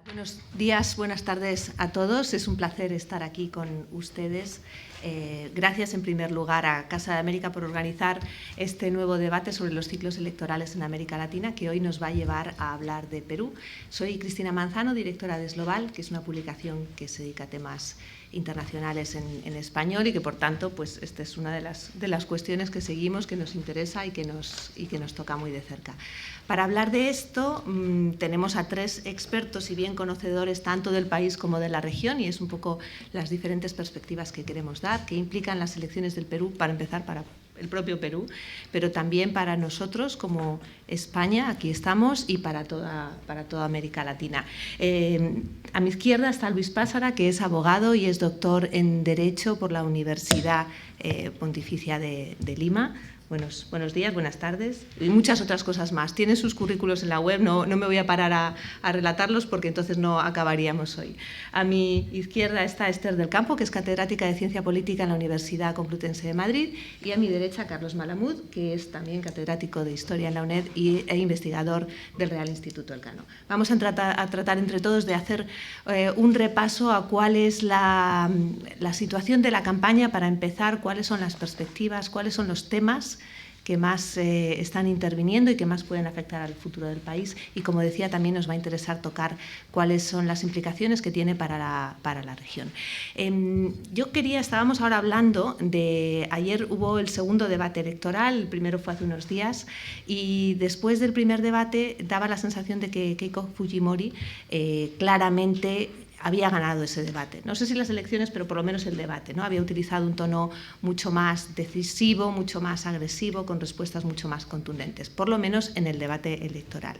Buenos días, buenas tardes a todos. Es un placer estar aquí con ustedes. Gracias, en primer lugar, a Casa de América por organizar este nuevo debate sobre los ciclos electorales en América Latina, que hoy nos va a llevar a hablar de Perú. Soy Cristina Manzano, directora de Esloval, que es una publicación que se dedica a temas internacionales en español y que, por tanto, pues esta es una de las cuestiones que seguimos, que nos interesa y que nos toca muy de cerca. Para hablar de esto tenemos a tres expertos y bien conocedores tanto del país como de la región, y es un poco las diferentes perspectivas que queremos dar, que implican las elecciones del Perú, para empezar, para el propio Perú, pero también para nosotros como España, aquí estamos, y para toda América Latina. A mi izquierda está Luis Pásara, que es abogado y es doctor en Derecho por la Universidad Pontificia de Lima. Buenos días, buenas tardes y muchas otras cosas más. Tienen sus currículos en la web, no me voy a parar a relatarlos porque entonces no acabaríamos hoy. A mi izquierda está Esther del Campo, que es catedrática de Ciencia Política en la Universidad Complutense de Madrid, y a mi derecha Carlos Malamud, que es también catedrático de Historia en la UNED e investigador del Real Instituto Elcano. Vamos a tratar entre todos de hacer un repaso a cuál es la situación de la campaña, para empezar, cuáles son las perspectivas, cuáles son los temas que más están interviniendo y que más pueden afectar al futuro del país, y, como decía, también nos va a interesar tocar cuáles son las implicaciones que tiene para la región. Estábamos ahora hablando de, ayer hubo el segundo debate electoral, el primero fue hace unos días, y después del primer debate daba la sensación de que Keiko Fujimori claramente había ganado ese debate. No sé si las elecciones, pero por lo menos el debate, ¿no? Había utilizado un tono mucho más decisivo, mucho más agresivo, con respuestas mucho más contundentes, por lo menos en el debate electoral.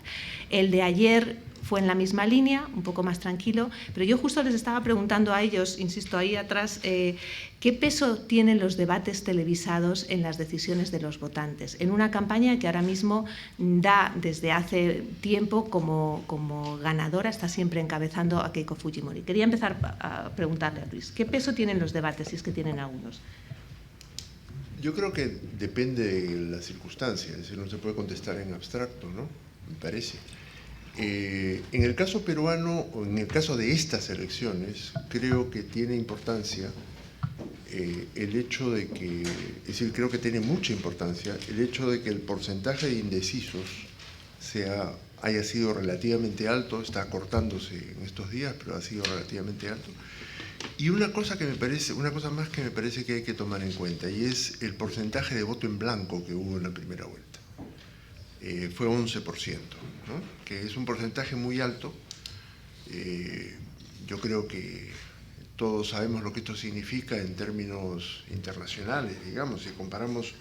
El de ayer fue en la misma línea, un poco más tranquilo, pero yo justo les estaba preguntando a ellos, insisto, ahí atrás, ¿qué peso tienen los debates televisados en las decisiones de los votantes? En una campaña que ahora mismo da desde hace tiempo como ganadora, está siempre encabezando a Keiko Fujimori. Quería empezar a preguntarle a Luis, ¿qué peso tienen los debates, si es que tienen algunos? Yo creo que depende de las circunstancias, es decir, no se puede contestar en abstracto, ¿no? Me parece. En el caso peruano, o en el caso de estas elecciones, creo que tiene importancia el hecho de que, es decir, creo que tiene mucha importancia el hecho de que el porcentaje de indecisos haya sido relativamente alto, está acortándose en estos días, pero ha sido relativamente alto. Y una cosa más que me parece que hay que tomar en cuenta, y es el porcentaje de voto en blanco que hubo en la primera vuelta. Fue 11%, ¿no? Que es un porcentaje muy alto. Yo creo que todos sabemos lo que esto significa en términos internacionales, digamos. Si comparamos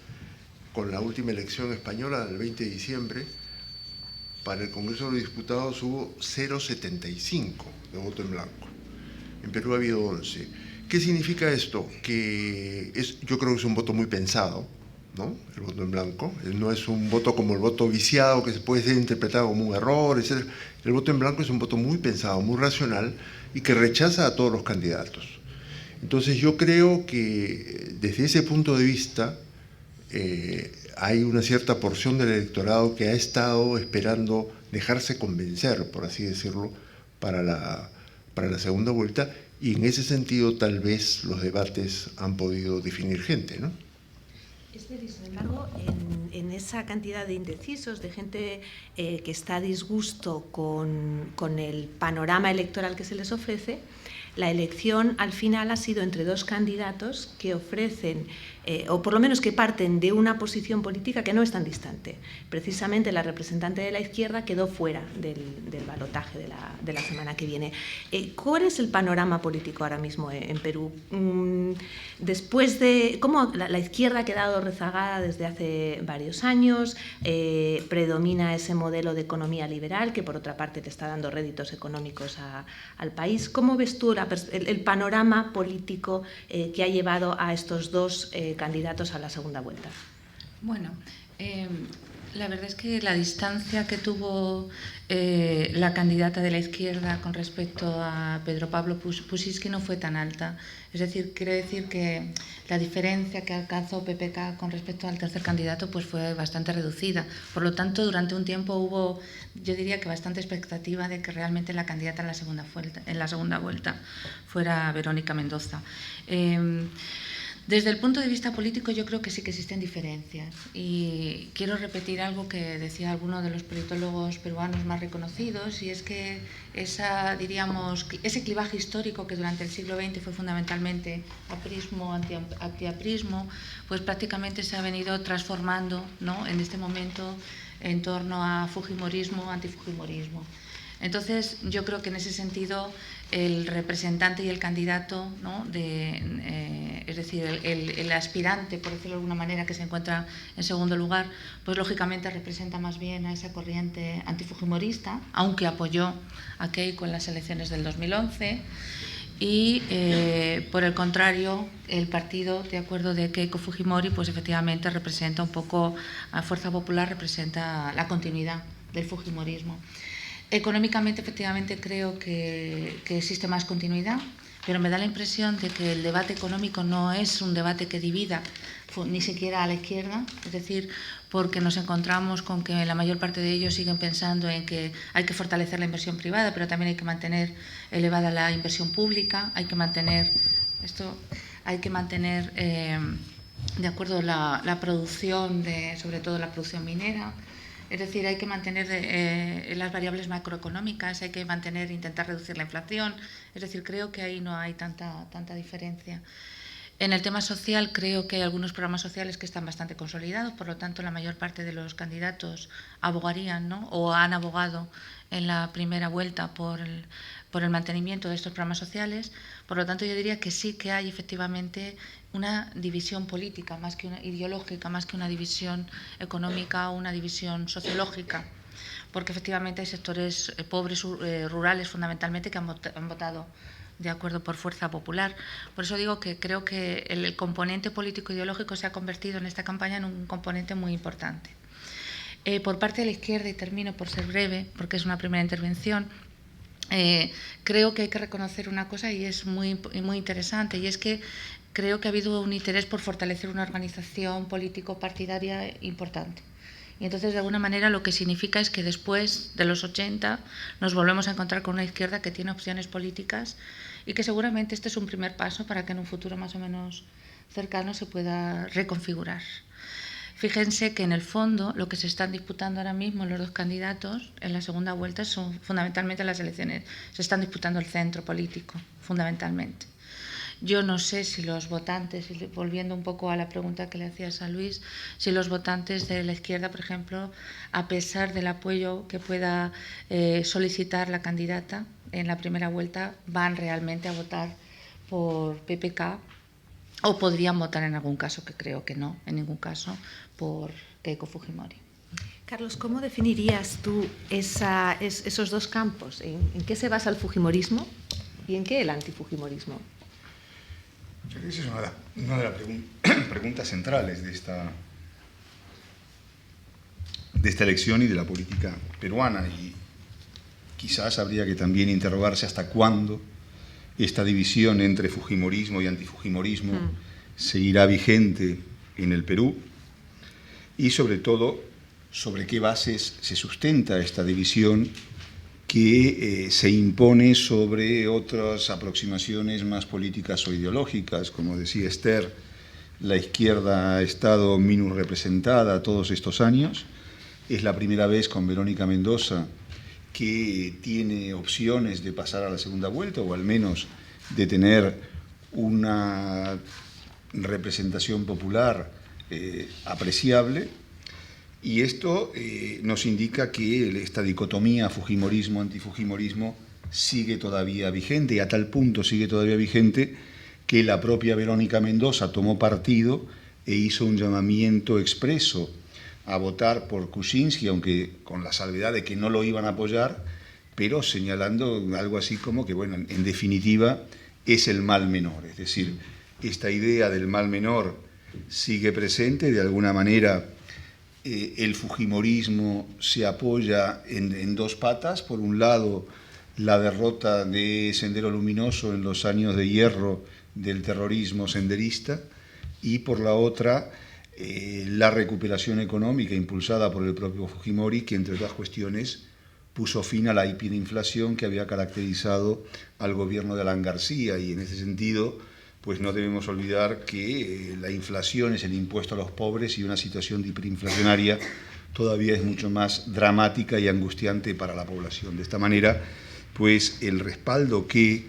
con la última elección española del 20 de diciembre, para el Congreso de los Diputados hubo 0,75 de voto en blanco. En Perú ha habido 11. ¿Qué significa esto? Yo creo que es un voto muy pensado, ¿no? El voto en blanco no es un voto como el voto viciado, que se puede ser interpretado como un error, etc. El voto en blanco es un voto muy pensado, muy racional, y que rechaza a todos los candidatos. Entonces yo creo que desde ese punto de vista hay una cierta porción del electorado que ha estado esperando dejarse convencer, por así decirlo, para la segunda vuelta, y en ese sentido tal vez los debates han podido definir gente, ¿no? Sin embargo, en esa cantidad de indecisos, de gente que está a disgusto con el panorama electoral que se les ofrece, la elección al final ha sido entre dos candidatos que ofrecen, o por lo menos que parten de una posición política que no es tan distante. Precisamente la representante de la izquierda quedó fuera del balotaje de la semana que viene. ¿Cuál es el panorama político ahora mismo en Perú? Después de cómo la izquierda ha quedado rezagada desde hace varios años, predomina ese modelo de economía liberal que, por otra parte, le está dando réditos económicos al país. ¿Cómo ves tú el panorama político que ha llevado a estos dos candidatos a la segunda vuelta? Bueno, La verdad es que la distancia que tuvo la candidata de la izquierda con respecto a Pedro Pablo Kuczynski no fue tan alta. Es decir, quiero decir que la diferencia que alcanzó PPK con respecto al tercer candidato pues fue bastante reducida. Por lo tanto, durante un tiempo hubo, yo diría que bastante expectativa de que realmente la candidata en la segunda vuelta fuera Verónica Mendoza. Desde el punto de vista político yo creo que sí que existen diferencias y quiero repetir algo que decía alguno de los politólogos peruanos más reconocidos, y es que ese clivaje histórico que durante el siglo XX fue fundamentalmente aprismo, antiaprismo, pues prácticamente se ha venido transformando, ¿no?, en este momento en torno a fujimorismo, antifujimorismo. Entonces, yo creo que en ese sentido el representante y el candidato, ¿no?, es decir, el aspirante, por decirlo de alguna manera, que se encuentra en segundo lugar, pues lógicamente representa más bien a esa corriente antifujimorista, aunque apoyó a Keiko en las elecciones del 2011. Y, por el contrario, el partido, de acuerdo, de Keiko Fujimori, pues efectivamente representa un poco, a Fuerza Popular representa la continuidad del fujimorismo. Económicamente, efectivamente, creo que existe más continuidad, pero me da la impresión de que el debate económico no es un debate que divida ni siquiera a la izquierda, es decir, porque nos encontramos con que la mayor parte de ellos siguen pensando en que hay que fortalecer la inversión privada, pero también hay que mantener elevada la inversión pública, hay que mantener de acuerdo la producción, sobre todo la producción minera. Es decir, hay que mantener las variables macroeconómicas, hay que intentar reducir la inflación. Es decir, creo que ahí no hay tanta diferencia. En el tema social, creo que hay algunos programas sociales que están bastante consolidados, por lo tanto, la mayor parte de los candidatos abogarían, ¿no?, o han abogado en la primera vuelta por el mantenimiento de estos programas sociales. Por lo tanto, yo diría que sí que hay efectivamente una división política, más que una ideológica, más que una división económica o una división sociológica, porque efectivamente hay sectores pobres, rurales fundamentalmente, que han votado de acuerdo por Fuerza Popular. Por eso digo que creo que el componente político-ideológico se ha convertido en esta campaña en un componente muy importante. Por parte de la izquierda, y termino por ser breve, porque es una primera intervención, creo que hay que reconocer una cosa, y es muy interesante, y es que creo que ha habido un interés por fortalecer una organización político-partidaria importante. Y entonces, de alguna manera, lo que significa es que después de los 80 nos volvemos a encontrar con una izquierda que tiene opciones políticas, y que seguramente este es un primer paso para que en un futuro más o menos cercano se pueda reconfigurar. Fíjense que en el fondo lo que se están disputando ahora mismo los dos candidatos en la segunda vuelta son fundamentalmente las elecciones. Se están disputando el centro político, fundamentalmente. Yo no sé si los votantes, volviendo un poco a la pregunta que le hacías a Luis, si los votantes de la izquierda, por ejemplo, a pesar del apoyo que pueda solicitar la candidata en la primera vuelta, van realmente a votar por PPK, o podrían votar en algún caso, que creo que no, en ningún caso, por Keiko Fujimori. Carlos, ¿cómo definirías tú esos dos campos? ¿En qué se basa el fujimorismo y en qué el antifujimorismo? Yo creo que esa es una de las preguntas centrales de esta elección y de la política peruana, y quizás habría que también interrogarse hasta cuándo esta división entre fujimorismo y antifujimorismo seguirá vigente en el Perú, y sobre todo sobre qué bases se sustenta esta división que se impone sobre otras aproximaciones más políticas o ideológicas. Como decía Esther, la izquierda ha estado minus representada todos estos años. Es la primera vez con Verónica Mendoza que tiene opciones de pasar a la segunda vuelta, o al menos de tener una representación popular apreciable. Y esto nos indica que esta dicotomía fujimorismo-antifujimorismo sigue todavía vigente, y a tal punto sigue todavía vigente que la propia Verónica Mendoza tomó partido e hizo un llamamiento expreso a votar por Kuczynski, aunque con la salvedad de que no lo iban a apoyar, pero señalando algo así como que, bueno, en definitiva es el mal menor. Es decir, esta idea del mal menor sigue presente. De alguna manera el fujimorismo se apoya en dos patas. Por un lado, la derrota de Sendero Luminoso en los años de hierro del terrorismo senderista, y por la otra, la recuperación económica impulsada por el propio Fujimori, que entre otras cuestiones puso fin a la hiperinflación que había caracterizado al gobierno de Alan García, y en ese sentido pues no debemos olvidar que la inflación es el impuesto a los pobres, y una situación de hiperinflacionaria todavía es mucho más dramática y angustiante para la población. De esta manera, pues el respaldo que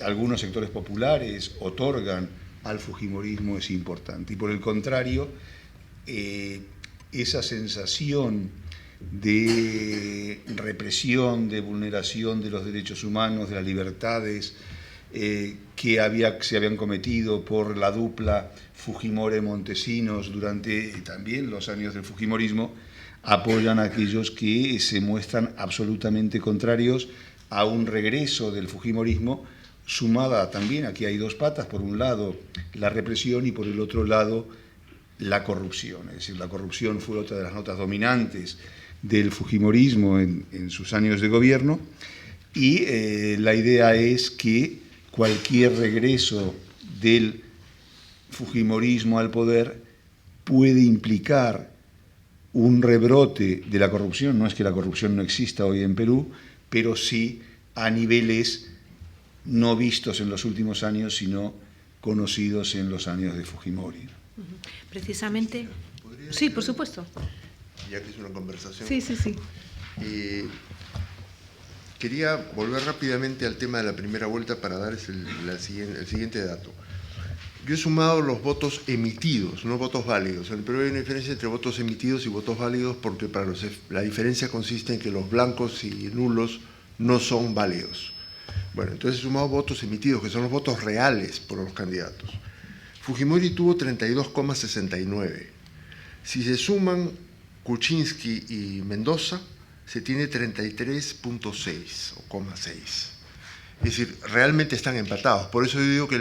algunos sectores populares otorgan al fujimorismo es importante. Y por el contrario, esa sensación de represión, de vulneración de los derechos humanos, de las libertades que se habían cometido por la dupla Fujimori-Montesinos durante también los años del fujimorismo, apoyan a aquellos que se muestran absolutamente contrarios a un regreso del fujimorismo, sumada también, aquí hay dos patas: por un lado la represión y por el otro lado la corrupción. Es decir, la corrupción fue otra de las notas dominantes del fujimorismo en sus años de gobierno, y la idea es que cualquier regreso del fujimorismo al poder puede implicar un rebrote de la corrupción. No es que la corrupción no exista hoy en Perú, pero sí a niveles no vistos en los últimos años, sino conocidos en los años de Fujimori. Precisamente. Sí, por supuesto. Ya que es una conversación. Sí. Quería volver rápidamente al tema de la primera vuelta para dar el siguiente dato. Yo he sumado los votos emitidos, no votos válidos. En el Perú hay una diferencia entre votos emitidos y votos válidos, porque la diferencia consiste en que los blancos y nulos no son válidos. Bueno, entonces he sumado votos emitidos, que son los votos reales por los candidatos. Fujimori tuvo 32,69. Si se suman Kuczynski y Mendoza, se tiene 33,6 o 0,6. Es decir, realmente están empatados. Por eso yo digo que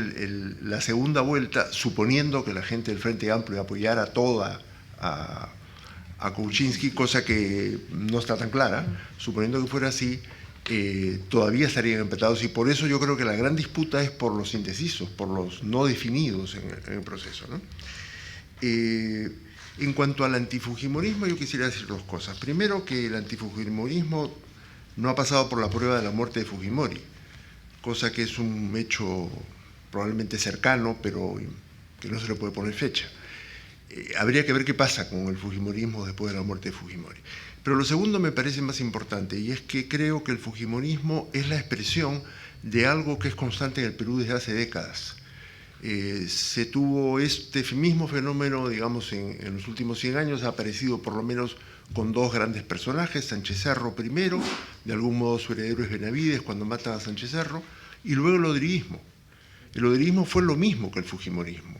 la segunda vuelta, suponiendo que la gente del Frente Amplio apoyara toda a Kuczynski, cosa que no está tan clara, suponiendo que fuera así, todavía estarían empatados, y por eso yo creo que la gran disputa es por los indecisos, por los no definidos en el proceso, ¿no? En cuanto al antifujimorismo, yo quisiera decir dos cosas. Primero, que el antifujimorismo no ha pasado por la prueba de la muerte de Fujimori, cosa que es un hecho probablemente cercano, pero que no se le puede poner fecha. Habría que ver qué pasa con el fujimorismo después de la muerte de Fujimori. Pero lo segundo me parece más importante, y es que creo que el fujimorismo es la expresión de algo que es constante en el Perú desde hace décadas. Se tuvo este mismo fenómeno, digamos, en los últimos 100 años, ha aparecido por lo menos con dos grandes personajes: Sánchez Cerro primero, de algún modo su heredero es Benavides cuando matan a Sánchez Cerro, y luego el odriismo. El odriismo fue lo mismo que el fujimorismo,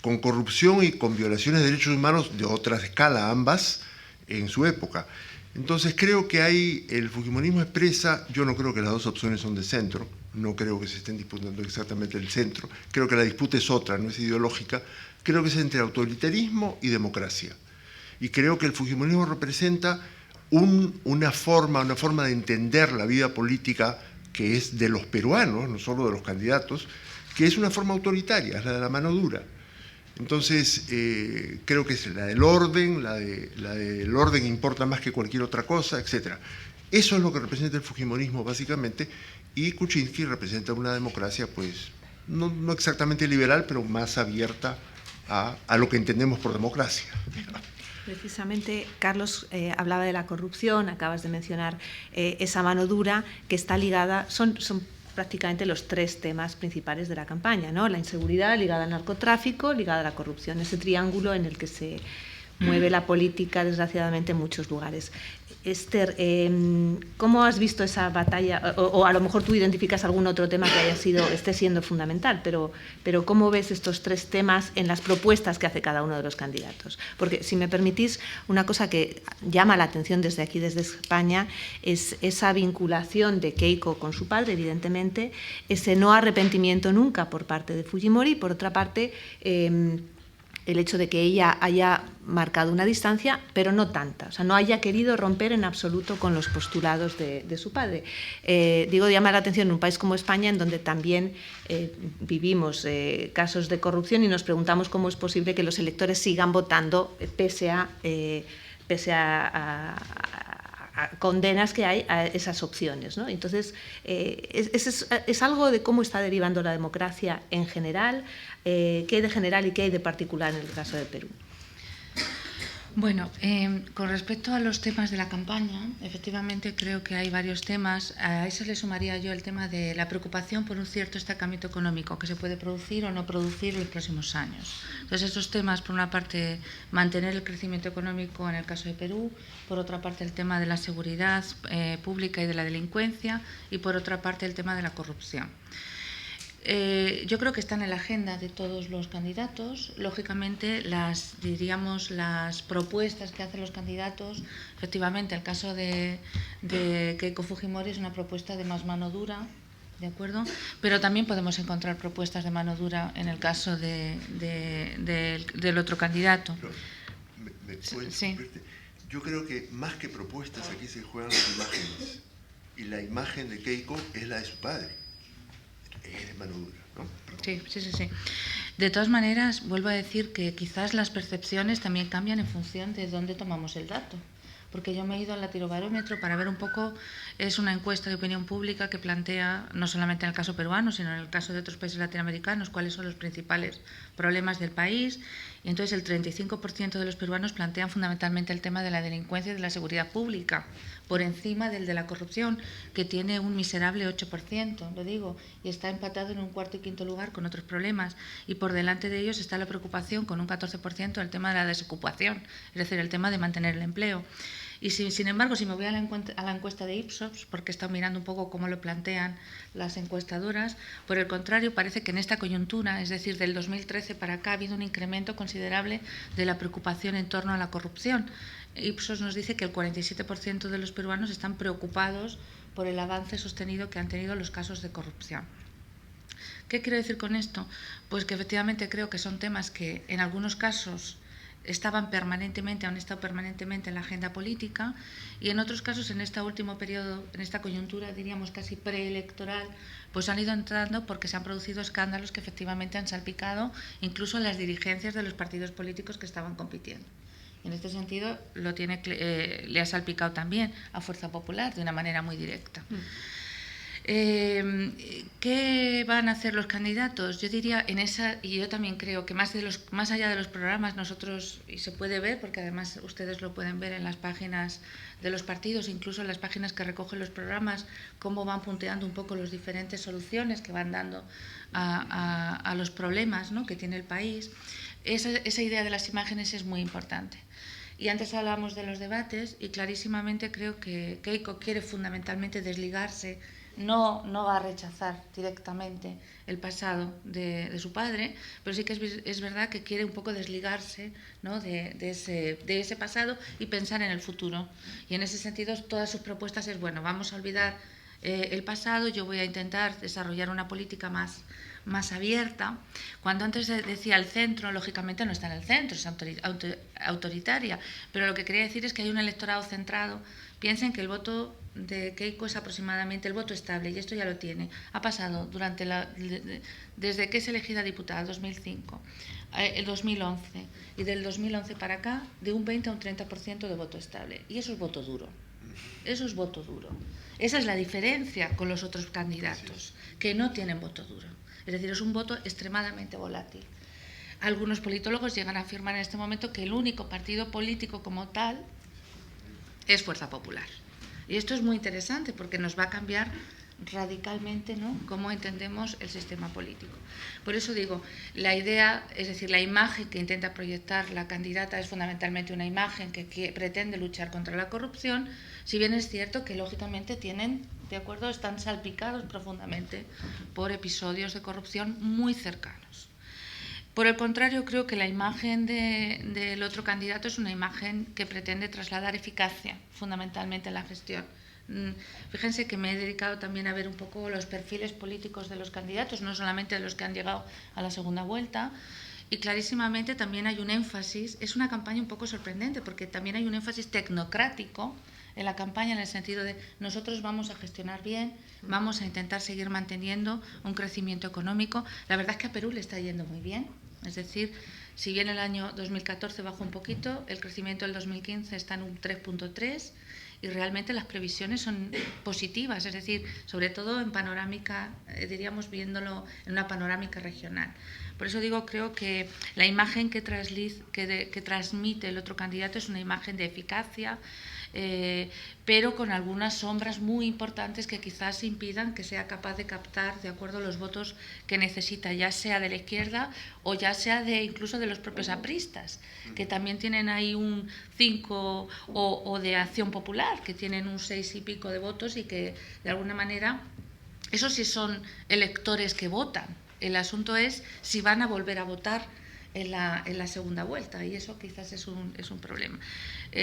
con corrupción y con violaciones de derechos humanos de otra escala, ambas en su época. Entonces creo que el fujimorismo expresa, yo no creo que las dos opciones son de centro, no creo que se estén disputando exactamente el centro, creo que la disputa es otra, no es ideológica, creo que es entre autoritarismo y democracia. Y creo que el fujimorismo representa una forma de entender la vida política que es de los peruanos, no solo de los candidatos, que es una forma autoritaria, es la de la mano dura. Entonces, creo que es la del orden, la del orden importa más que cualquier otra cosa, etc. Eso es lo que representa el fujimorismo, básicamente, y Kuczynski representa una democracia, pues, no exactamente liberal, pero más abierta a lo que entendemos por democracia. Precisamente, Carlos hablaba de la corrupción, acabas de mencionar esa mano dura que está ligada, son prácticamente los tres temas principales de la campaña, ¿no? La inseguridad ligada al narcotráfico, ligada a la corrupción, ese triángulo en el que se mueve la política, desgraciadamente, en muchos lugares. Esther, ¿cómo has visto esa batalla? O a lo mejor tú identificas algún otro tema que esté siendo fundamental, pero ¿cómo ves estos tres temas en las propuestas que hace cada uno de los candidatos? Porque, si me permitís, una cosa que llama la atención desde aquí, desde España, es esa vinculación de Keiko con su padre, evidentemente, ese no arrepentimiento nunca por parte de Fujimori, y por otra parte, el hecho de que ella haya marcado una distancia, pero no tanta, o sea, no haya querido romper en absoluto con los postulados de su padre. Digo, llama la atención en un país como España, en donde también vivimos casos de corrupción y nos preguntamos cómo es posible que los electores sigan votando pese a condenas que hay a esas opciones, ¿no? Entonces, es algo de cómo está derivando la democracia en general, qué hay de general y qué hay de particular en el caso de Perú. Bueno, con respecto a los temas de la campaña, efectivamente creo que hay varios temas. A eso le sumaría yo el tema de la preocupación por un cierto estancamiento económico que se puede producir o no producir en los próximos años. Entonces, estos temas, por una parte, mantener el crecimiento económico en el caso de Perú, por otra parte, el tema de la seguridad pública y de la delincuencia, y por otra parte, el tema de la corrupción. Yo creo que están en la agenda de todos los candidatos. Lógicamente, las propuestas que hacen los candidatos, efectivamente, el caso de Keiko Fujimori es una propuesta de más mano dura, ¿de acuerdo? Pero también podemos encontrar propuestas de mano dura en el caso del otro candidato. Sí. Yo creo que más que propuestas aquí se juegan las imágenes. Y la imagen de Keiko es la de su padre. Es de mano dura, ¿no? Sí. De todas maneras, vuelvo a decir que quizás las percepciones también cambian en función de dónde tomamos el dato. Porque yo me he ido al Latirobarómetro para ver un poco, es una encuesta de opinión pública que plantea, no solamente en el caso peruano, sino en el caso de otros países latinoamericanos, cuáles son los principales problemas del país. Y entonces el 35% de los peruanos plantean fundamentalmente el tema de la delincuencia y de la seguridad pública, por encima del de la corrupción, que tiene un miserable 8%, lo digo, y está empatado en un cuarto y quinto lugar con otros problemas. Y por delante de ellos está la preocupación, con un 14%, del tema de la desocupación, es decir, el tema de mantener el empleo. Y sin embargo, si me voy a la encuesta de Ipsos, porque he estado mirando un poco cómo lo plantean las encuestadoras, por el contrario, parece que en esta coyuntura, es decir, del 2013 para acá, ha habido un incremento considerable de la preocupación en torno a la corrupción. Ipsos nos dice que el 47% de los peruanos están preocupados por el avance sostenido que han tenido los casos de corrupción. ¿Qué quiero decir con esto? Pues que efectivamente creo que son temas que en algunos casos han estado permanentemente en la agenda política, y en otros casos, en este último periodo, en esta coyuntura, diríamos casi preelectoral, pues han ido entrando porque se han producido escándalos que efectivamente han salpicado incluso a las dirigencias de los partidos políticos que estaban compitiendo. En este sentido, le ha salpicado también a Fuerza Popular de una manera muy directa. ¿Qué van a hacer los candidatos? Yo diría, y yo también creo que más allá de los programas, nosotros, y se puede ver, porque además ustedes lo pueden ver en las páginas de los partidos, incluso en las páginas que recogen los programas, cómo van punteando un poco las diferentes soluciones que van dando a los problemas, ¿no?, que tiene el país. Esa idea de las imágenes es muy importante. Y antes hablábamos de los debates, y clarísimamente creo que Keiko quiere fundamentalmente desligarse. No va a rechazar directamente el pasado de su padre, pero sí que es verdad que quiere un poco desligarse, ¿no?, de ese pasado y pensar en el futuro. Y en ese sentido, todas sus propuestas es, bueno, vamos a olvidar el pasado, yo voy a intentar desarrollar una política más abierta. Cuando antes decía el centro, lógicamente no está en el centro, es autoritaria, pero lo que quería decir es que hay un electorado centrado. Piensen que el voto de Keiko es aproximadamente el voto estable, y esto ya lo tiene. Ha pasado desde que es elegida diputada, 2005, el 2011, y del 2011 para acá, de un 20 a un 30% de voto estable. Y eso es voto duro. Eso es voto duro. Esa es la diferencia con los otros candidatos, que no tienen voto duro. Es decir, es un voto extremadamente volátil. Algunos politólogos llegan a afirmar en este momento que el único partido político como tal es Fuerza Popular. Y esto es muy interesante porque nos va a cambiar radicalmente, ¿no?, cómo entendemos el sistema político. Por eso digo, la idea, es decir, la imagen que intenta proyectar la candidata es fundamentalmente una imagen que pretende luchar contra la corrupción, si bien es cierto que lógicamente están salpicados profundamente por episodios de corrupción muy cercanos. Por el contrario, creo que la imagen del otro candidato es una imagen que pretende trasladar eficacia, fundamentalmente en la gestión. Fíjense que me he dedicado también a ver un poco los perfiles políticos de los candidatos, no solamente de los que han llegado a la segunda vuelta, Y clarísimamente también hay un énfasis, es una campaña un poco sorprendente, porque también hay un énfasis tecnocrático en la campaña, en el sentido de nosotros vamos a gestionar bien, vamos a intentar seguir manteniendo un crecimiento económico. La verdad es que a Perú le está yendo muy bien, es decir, si bien el año 2014 bajó un poquito, el crecimiento del 2015 está en un 3.3 y realmente las previsiones son positivas, es decir, sobre todo en panorámica, diríamos viéndolo en una panorámica regional. Por eso digo, creo que la imagen que transmite el otro candidato es una imagen de eficacia, pero con algunas sombras muy importantes que quizás impidan que sea capaz de captar de acuerdo a los votos que necesita, ya sea de la izquierda o ya sea incluso de los propios apristas, que también tienen ahí un 5, o de Acción Popular, que tienen un 6 y pico de votos y que de alguna manera, esos sí son electores que votan. El asunto es si van a volver a votar en la segunda vuelta, y eso quizás es un problema.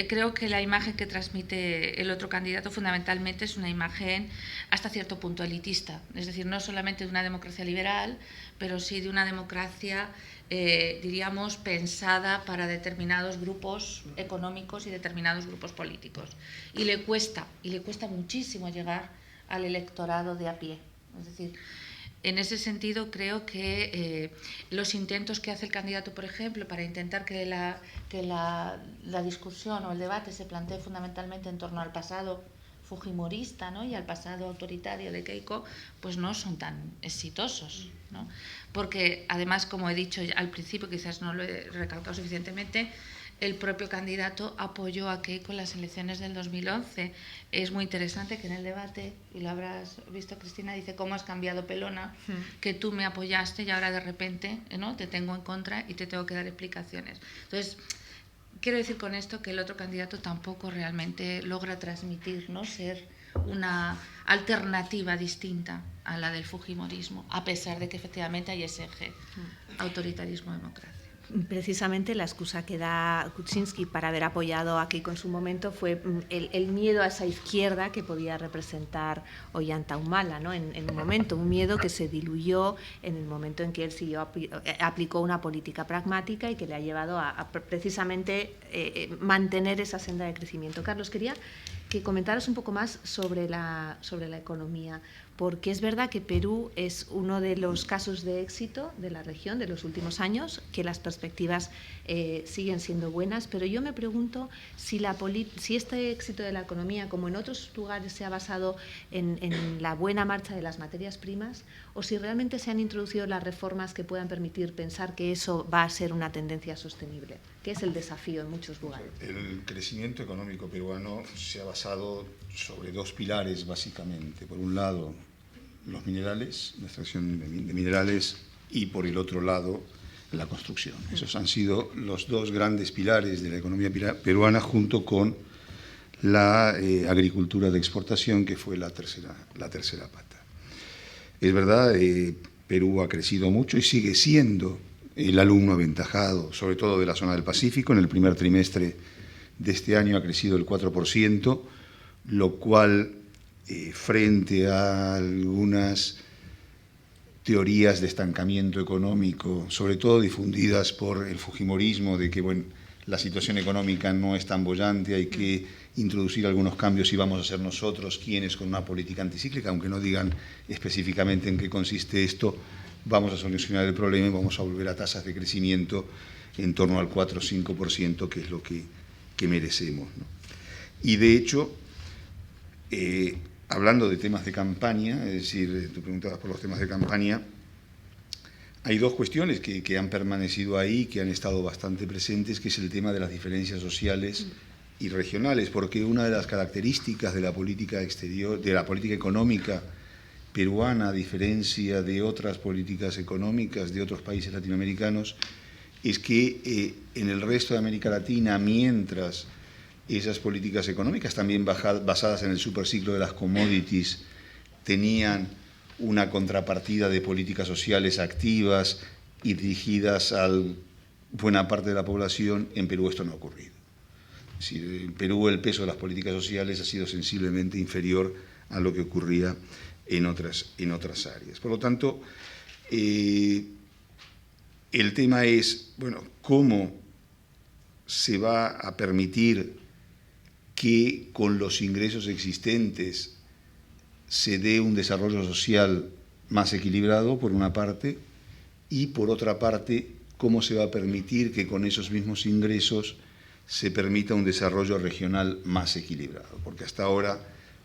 Creo que la imagen que transmite el otro candidato fundamentalmente es una imagen hasta cierto punto elitista, es decir, no solamente de una democracia liberal, pero sí de una democracia, diríamos, pensada para determinados grupos económicos y determinados grupos políticos. Y le cuesta muchísimo llegar al electorado de a pie. Es decir, en ese sentido, creo que los intentos que hace el candidato, por ejemplo, para intentar que la discusión o el debate se plantee fundamentalmente en torno al pasado fujimorista, ¿no?, y al pasado autoritario de Keiko, pues no son tan exitosos, ¿no? Porque, además, como he dicho al principio, quizás no lo he recalcado suficientemente, el propio candidato apoyó a Keiko en las elecciones del 2011. Es muy interesante que en el debate, y lo habrás visto, Cristina, dice: ¿cómo has cambiado, pelona? Que tú me apoyaste y ahora de repente, ¿no?, te tengo en contra y te tengo que dar explicaciones. Entonces, quiero decir con esto que el otro candidato tampoco realmente logra transmitir, ¿no?, ser una alternativa distinta a la del fujimorismo, a pesar de que efectivamente hay ese eje autoritarismo-democracia. Precisamente la excusa que da Kuczynski para haber apoyado a Keiko en su momento fue el miedo a esa izquierda que podía representar Ollanta Humala, ¿no?, en un momento, un miedo que se diluyó en el momento en que él aplicó una política pragmática y que le ha llevado a precisamente mantener esa senda de crecimiento. Carlos, quería que comentaras un poco más sobre la economía, porque es verdad que Perú es uno de los casos de éxito de la región de los últimos años, que las perspectivas siguen siendo buenas, pero yo me pregunto si este éxito de la economía, como en otros lugares, se ha basado en la buena marcha de las materias primas, o si realmente se han introducido las reformas que puedan permitir pensar que eso va a ser una tendencia sostenible, que es el desafío en muchos lugares. El crecimiento económico peruano se ha basado sobre dos pilares, básicamente. Por un lado, los minerales, la extracción de minerales, y por el otro lado, la construcción. Esos han sido los dos grandes pilares de la economía peruana, junto con la agricultura de exportación, que fue la tercera pata. Es verdad, Perú ha crecido mucho y sigue siendo el alumno aventajado, sobre todo de la zona del Pacífico. En el primer trimestre de este año ha crecido el 4%, lo cual, frente a algunas teorías de estancamiento económico, sobre todo difundidas por el fujimorismo, de que la situación económica no es tan boyante, hay que introducir algunos cambios y vamos a ser nosotros quienes, con una política anticíclica, aunque no digan específicamente en qué consiste esto, vamos a solucionar el problema y vamos a volver a tasas de crecimiento en torno al 4 o 5%, que es lo que merecemos, ¿no? Y de hecho, hablando de temas de campaña, es decir, tú preguntabas por los temas de campaña, hay dos cuestiones que han permanecido ahí, que han estado bastante presentes, que es el tema de las diferencias sociales y regionales, porque una de las características de la política exterior, de la política económica peruana, a diferencia de otras políticas económicas de otros países latinoamericanos, es que en el resto de América Latina, mientras esas políticas económicas, también basadas en el superciclo de las commodities, tenían una contrapartida de políticas sociales activas y dirigidas a buena parte de la población, en Perú esto no ha ocurrido. Es decir, en Perú el peso de las políticas sociales ha sido sensiblemente inferior a lo que ocurría en otras áreas. Por lo tanto, el tema es, bueno, cómo se va a permitir que con los ingresos existentes se dé un desarrollo social más equilibrado, por una parte, y por otra parte, cómo se va a permitir que con esos mismos ingresos se permita un desarrollo regional más equilibrado. Porque hasta ahora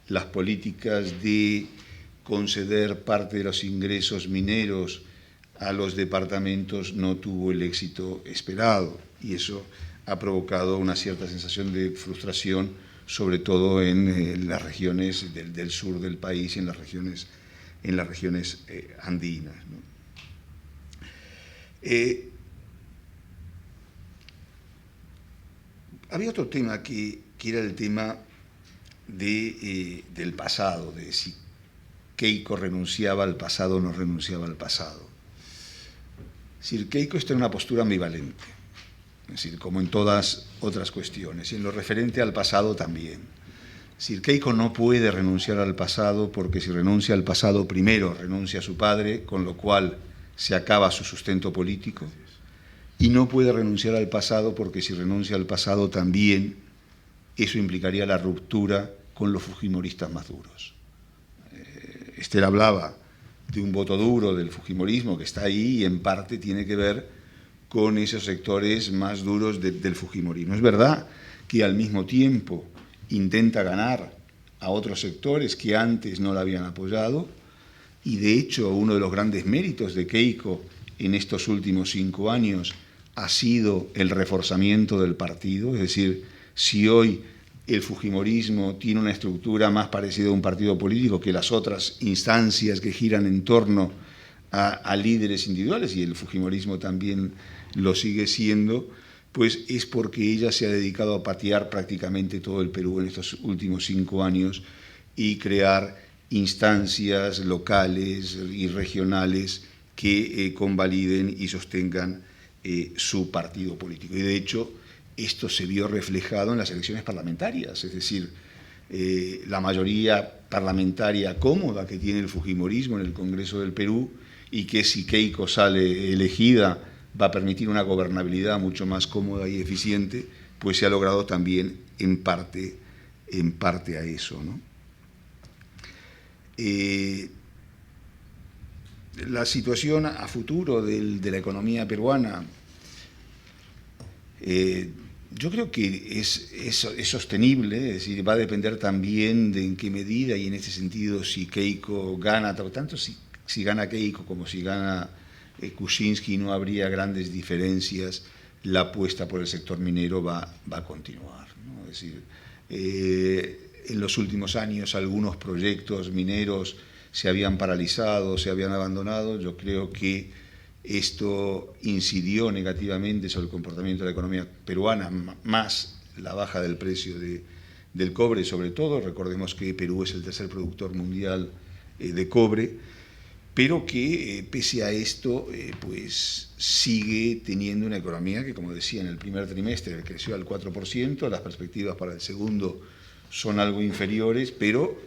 las políticas de conceder parte de los ingresos mineros a los departamentos no tuvo el éxito esperado, y eso ha provocado una cierta sensación de frustración, sobre todo en las regiones del sur del país y en las regiones andinas, ¿no? Había otro tema que era el tema del pasado, de si Keiko renunciaba al pasado o no renunciaba al pasado. Es decir, Keiko está en una postura ambivalente, es decir, como en todas otras cuestiones, y en lo referente al pasado también. Es decir, Keiko no puede renunciar al pasado, porque si renuncia al pasado, primero renuncia a su padre, con lo cual se acaba su sustento político, y no puede renunciar al pasado porque si renuncia al pasado también eso implicaría la ruptura con los fujimoristas más duros. Esther hablaba de un voto duro del fujimorismo que está ahí y en parte tiene que ver con esos sectores más duros del fujimorismo. Es verdad que al mismo tiempo intenta ganar a otros sectores que antes no la habían apoyado, y de hecho uno de los grandes méritos de Keiko en estos últimos 5 años ha sido el reforzamiento del partido. Es decir, si hoy el fujimorismo tiene una estructura más parecida a un partido político que las otras instancias que giran en torno a líderes individuales, y el fujimorismo también lo sigue siendo, pues es porque ella se ha dedicado a patear prácticamente todo el Perú en estos últimos 5 años y crear instancias locales y regionales que convaliden y sostengan su partido político. Y de hecho, esto se vio reflejado en las elecciones parlamentarias, es decir, la mayoría parlamentaria cómoda que tiene el fujimorismo en el Congreso del Perú, y que si Keiko sale elegida va a permitir una gobernabilidad mucho más cómoda y eficiente, pues se ha logrado también en parte a eso, ¿no? La situación a futuro de la economía peruana, yo creo que es sostenible, es decir, va a depender también de en qué medida, y en este sentido si Keiko gana, tanto si gana Keiko como si gana Kuczynski no habría grandes diferencias, la apuesta por el sector minero va a continuar, ¿no? Es decir, en los últimos años algunos proyectos mineros se habían paralizado, se habían abandonado. Yo creo que esto incidió negativamente sobre el comportamiento de la economía peruana, más la baja del precio del cobre sobre todo. Recordemos que Perú es el tercer productor mundial de cobre, pero que pese a esto pues sigue teniendo una economía que, como decía, en el primer trimestre creció al 4%, las perspectivas para el segundo son algo inferiores, pero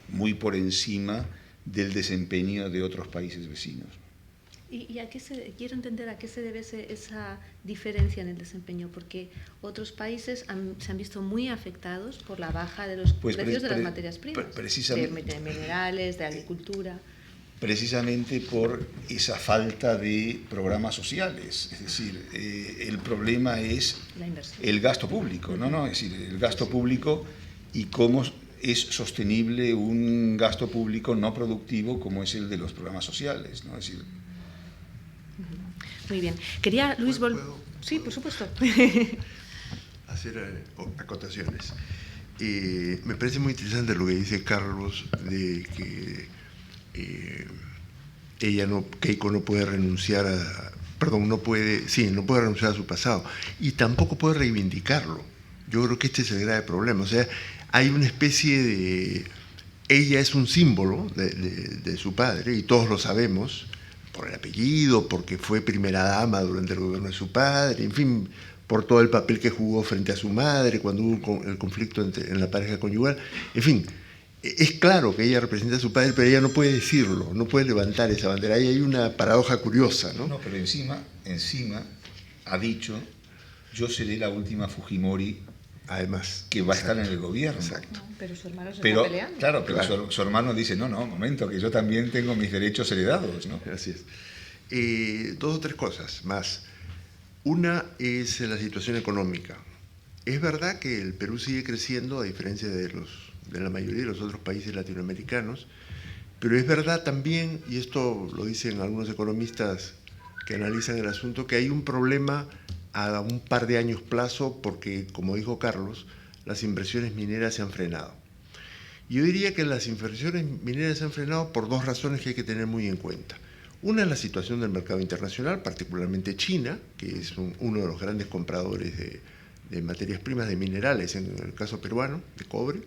muy por encima del desempeño de otros países vecinos. ¿Y quiero entender a qué se debe esa diferencia en el desempeño? Porque otros países se han visto muy afectados por la baja de los precios de las materias primas, de minerales, de agricultura. Precisamente por esa falta de programas sociales. Es decir, el problema es el gasto público, ¿no? Es decir, el gasto público y cómo es sostenible un gasto público no productivo como es el de los programas sociales, ¿no? Es decir, muy bien. Quería, Luis, sí, por supuesto. Hacer acotaciones. Me parece muy interesante lo que dice Carlos de que Keiko no puede renunciar no puede renunciar a su pasado y tampoco puede reivindicarlo. Yo creo que este es el grave problema. O sea, hay una especie de... Ella es un símbolo de su padre, y todos lo sabemos, por el apellido, porque fue primera dama durante el gobierno de su padre, en fin, por todo el papel que jugó frente a su madre cuando hubo el conflicto en la pareja conyugal. En fin, es claro que ella representa a su padre, pero ella no puede decirlo, no puede levantar esa bandera. Ahí hay una paradoja curiosa, ¿no? No, pero encima ha dicho, yo seré la última Fujimori Además, que va a estar en el gobierno. Exacto. No, pero su hermano se Pero, está peleando. claro, pero Claro. su hermano dice, no, momento, que yo también tengo mis derechos heredados, ¿no? Así es. Dos o tres cosas más. Una es la situación económica. Es verdad que el Perú sigue creciendo a diferencia de la mayoría de los otros países latinoamericanos, pero es verdad también, y esto lo dicen algunos economistas que analizan el asunto, que hay un problema a un par de años plazo porque, como dijo Carlos, las inversiones mineras se han frenado. Yo diría que las inversiones mineras se han frenado por dos razones que hay que tener muy en cuenta. Una es la situación del mercado internacional, particularmente China, que es uno de los grandes compradores de materias primas, de minerales, en el caso peruano, de cobre.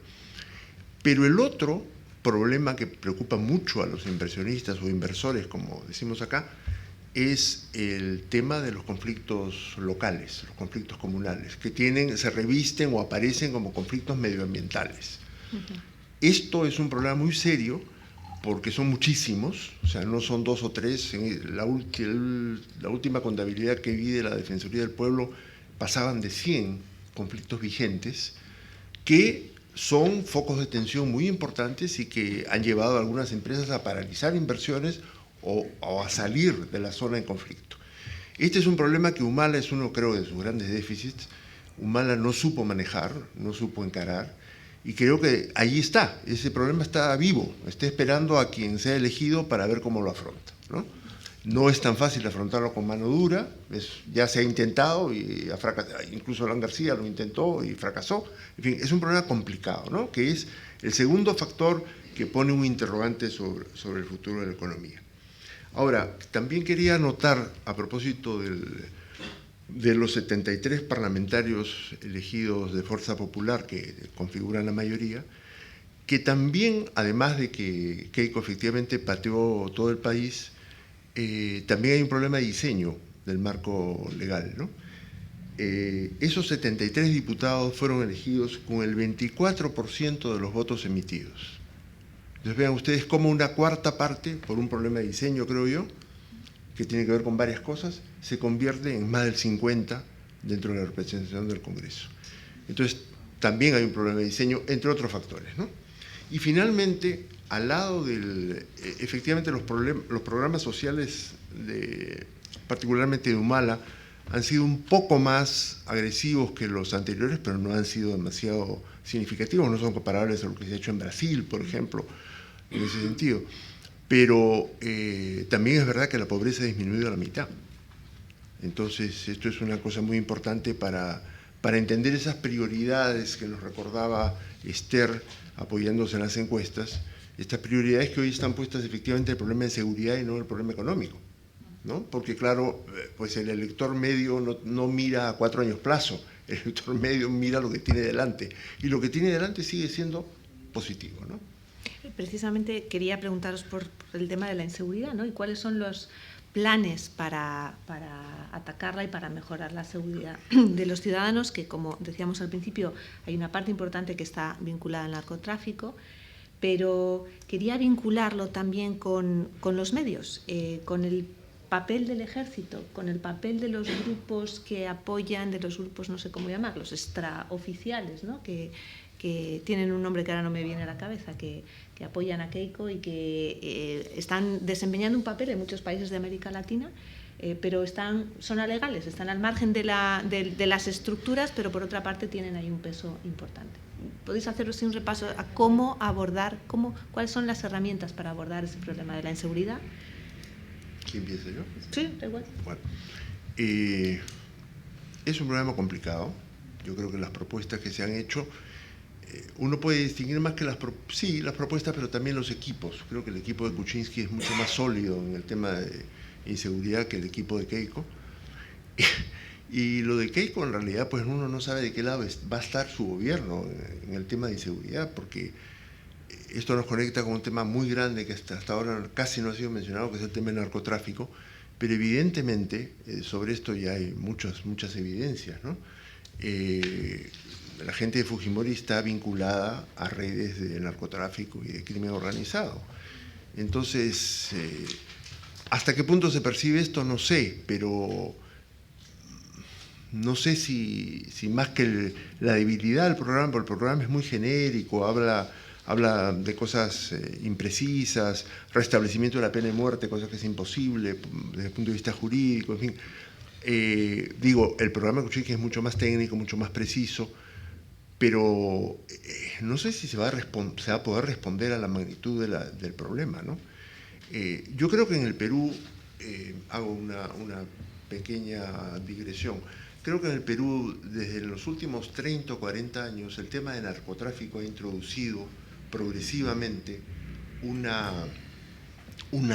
Pero el otro problema que preocupa mucho a los inversionistas o inversores, como decimos acá, es el tema de los conflictos locales, los conflictos comunales, que se revisten o aparecen como conflictos medioambientales. Esto es un problema muy serio porque son muchísimos, o sea, no son 2 o 3. La última contabilidad que vi de la Defensoría del Pueblo pasaban de 100 conflictos vigentes que son focos de tensión muy importantes y que han llevado a algunas empresas a paralizar inversiones o a salir de la zona en conflicto. Este es un problema que Humala es uno, creo, de sus grandes déficits. Humala no supo manejar, no supo encarar, y creo que ahí está, ese problema está vivo, está esperando a quien sea elegido para ver cómo lo afronta, ¿no? No es tan fácil afrontarlo con mano dura, ya se ha intentado, y incluso Alan García lo intentó y fracasó. En fin, es un problema complicado, ¿no? Que es el segundo factor que pone un interrogante sobre el futuro de la economía. Ahora, también quería anotar, a propósito de los 73 parlamentarios elegidos de Fuerza Popular que configuran la mayoría, que también, además de que Keiko efectivamente pateó todo el país, también hay un problema de diseño del marco legal, ¿no? Esos 73 diputados fueron elegidos con el 24% de los votos emitidos. Entonces vean ustedes cómo una cuarta parte, por un problema de diseño, creo yo, que tiene que ver con varias cosas, se convierte en más del 50% dentro de la representación del Congreso. Entonces, también hay un problema de diseño, entre otros factores, ¿no? Y finalmente, al lado efectivamente los programas sociales, particularmente de Humala, han sido un poco más agresivos que los anteriores, pero no han sido demasiado significativos, no son comparables a lo que se ha hecho en Brasil, por ejemplo, en ese sentido. Pero también es verdad que la pobreza ha disminuido a la mitad. Entonces, esto es una cosa muy importante para entender esas prioridades que nos recordaba Esther, apoyándose en las encuestas, estas prioridades que hoy están puestas efectivamente en el problema de seguridad y no en el problema económico, ¿no? Porque claro, pues el elector medio no mira a 4 años plazo, el elector medio mira lo que tiene delante, y lo que tiene delante sigue siendo positivo, ¿no? Precisamente quería preguntaros por el tema de la inseguridad, ¿no? Y cuáles son los planes para atacarla y para mejorar la seguridad de los ciudadanos, que como decíamos al principio, hay una parte importante que está vinculada al narcotráfico, pero quería vincularlo también con los medios, con el papel del ejército, con el papel de los grupos que apoyan, de los grupos, no sé cómo llamarlos, extraoficiales, ¿no? que tienen un nombre que ahora no me viene a la cabeza, que apoyan a Keiko y que están desempeñando un papel en muchos países de América Latina, pero son alegales, están al margen de las estructuras, pero por otra parte tienen ahí un peso importante. ¿Podéis haceros un repaso a cómo abordar, cuáles son las herramientas para abordar ese problema de la inseguridad? ¿Quién empieza yo? Sí, da igual. Bueno, es un problema complicado. Yo creo que las propuestas que se han hecho, uno puede distinguir más que las propuestas, pero también los equipos. Creo que el equipo de Kuczynski es mucho más sólido en el tema de inseguridad que el equipo de Keiko. Y lo de Keiko, en realidad, pues uno no sabe de qué lado va a estar su gobierno en el tema de inseguridad, porque esto nos conecta con un tema muy grande que hasta ahora casi no ha sido mencionado, que es el tema del narcotráfico, pero evidentemente sobre esto ya hay muchas evidencias, ¿no? la gente de Fujimori está vinculada a redes de narcotráfico y de crimen organizado. Entonces, ¿hasta qué punto se percibe esto? No sé, pero no sé si más que la debilidad del programa, porque el programa es muy genérico, habla de cosas imprecisas, restablecimiento de la pena de muerte, cosa que es imposible desde el punto de vista jurídico, en fin. Digo, el programa de Kuczynski es mucho más técnico, mucho más preciso, pero no sé si se va a poder responder a la magnitud del problema, ¿no? Yo creo que en el Perú, hago una pequeña digresión, creo que en el Perú, desde los últimos 30 o 40 años, el tema de narcotráfico ha introducido progresivamente una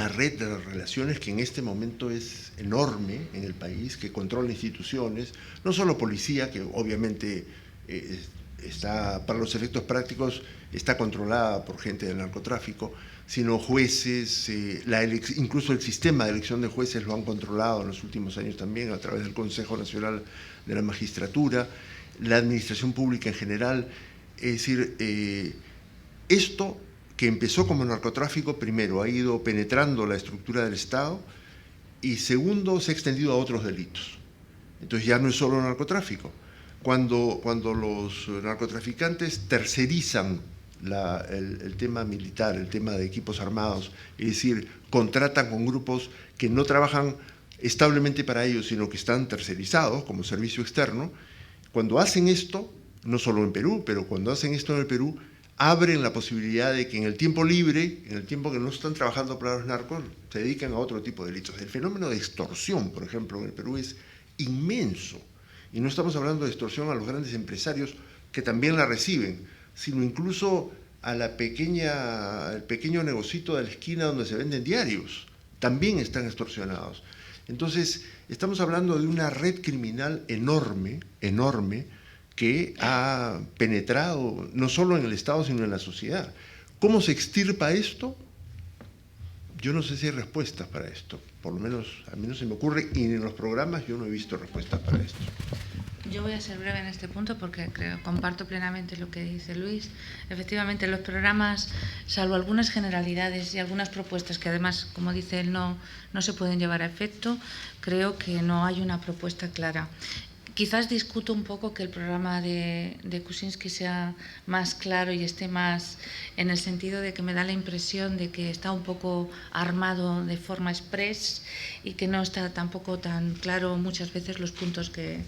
red de relaciones que en este momento es enorme en el país, que controla instituciones, no solo policía, que obviamente está, para los efectos prácticos, está controlada por gente del narcotráfico, sino jueces, incluso el sistema de elección de jueces lo han controlado en los últimos años también a través del Consejo Nacional de la Magistratura, la administración pública en general. Es decir, esto que empezó como narcotráfico, primero, ha ido penetrando la estructura del Estado y segundo, se ha extendido a otros delitos. Entonces ya no es solo narcotráfico. Cuando los narcotraficantes tercerizan el tema militar, el tema de equipos armados, es decir, contratan con grupos que no trabajan establemente para ellos, sino que están tercerizados como servicio externo, cuando hacen esto, no solo en Perú, pero cuando hacen esto en el Perú, abren la posibilidad de que en el tiempo libre, en el tiempo que no están trabajando para los narcos, se dediquen a otro tipo de delitos. El fenómeno de extorsión, por ejemplo, en el Perú es inmenso. Y no estamos hablando de extorsión a los grandes empresarios que también la reciben, sino incluso al pequeño negocito de la esquina donde se venden diarios. También están extorsionados. Entonces, estamos hablando de una red criminal enorme, enorme, que ha penetrado no solo en el Estado, sino en la sociedad. ¿Cómo se extirpa esto? Yo no sé si hay respuestas para esto. Por lo menos a mí no se me ocurre, y en los programas yo no he visto respuestas para esto. Yo voy a ser breve en este punto porque comparto plenamente lo que dice Luis. Efectivamente, los programas, salvo algunas generalidades y algunas propuestas que además, como dice él, no se pueden llevar a efecto, creo que no hay una propuesta clara. Quizás discuto un poco que el programa de Kuczynski sea más claro y esté más en el sentido de que me da la impresión de que está un poco armado de forma express y que no está tampoco tan claro muchas veces los puntos que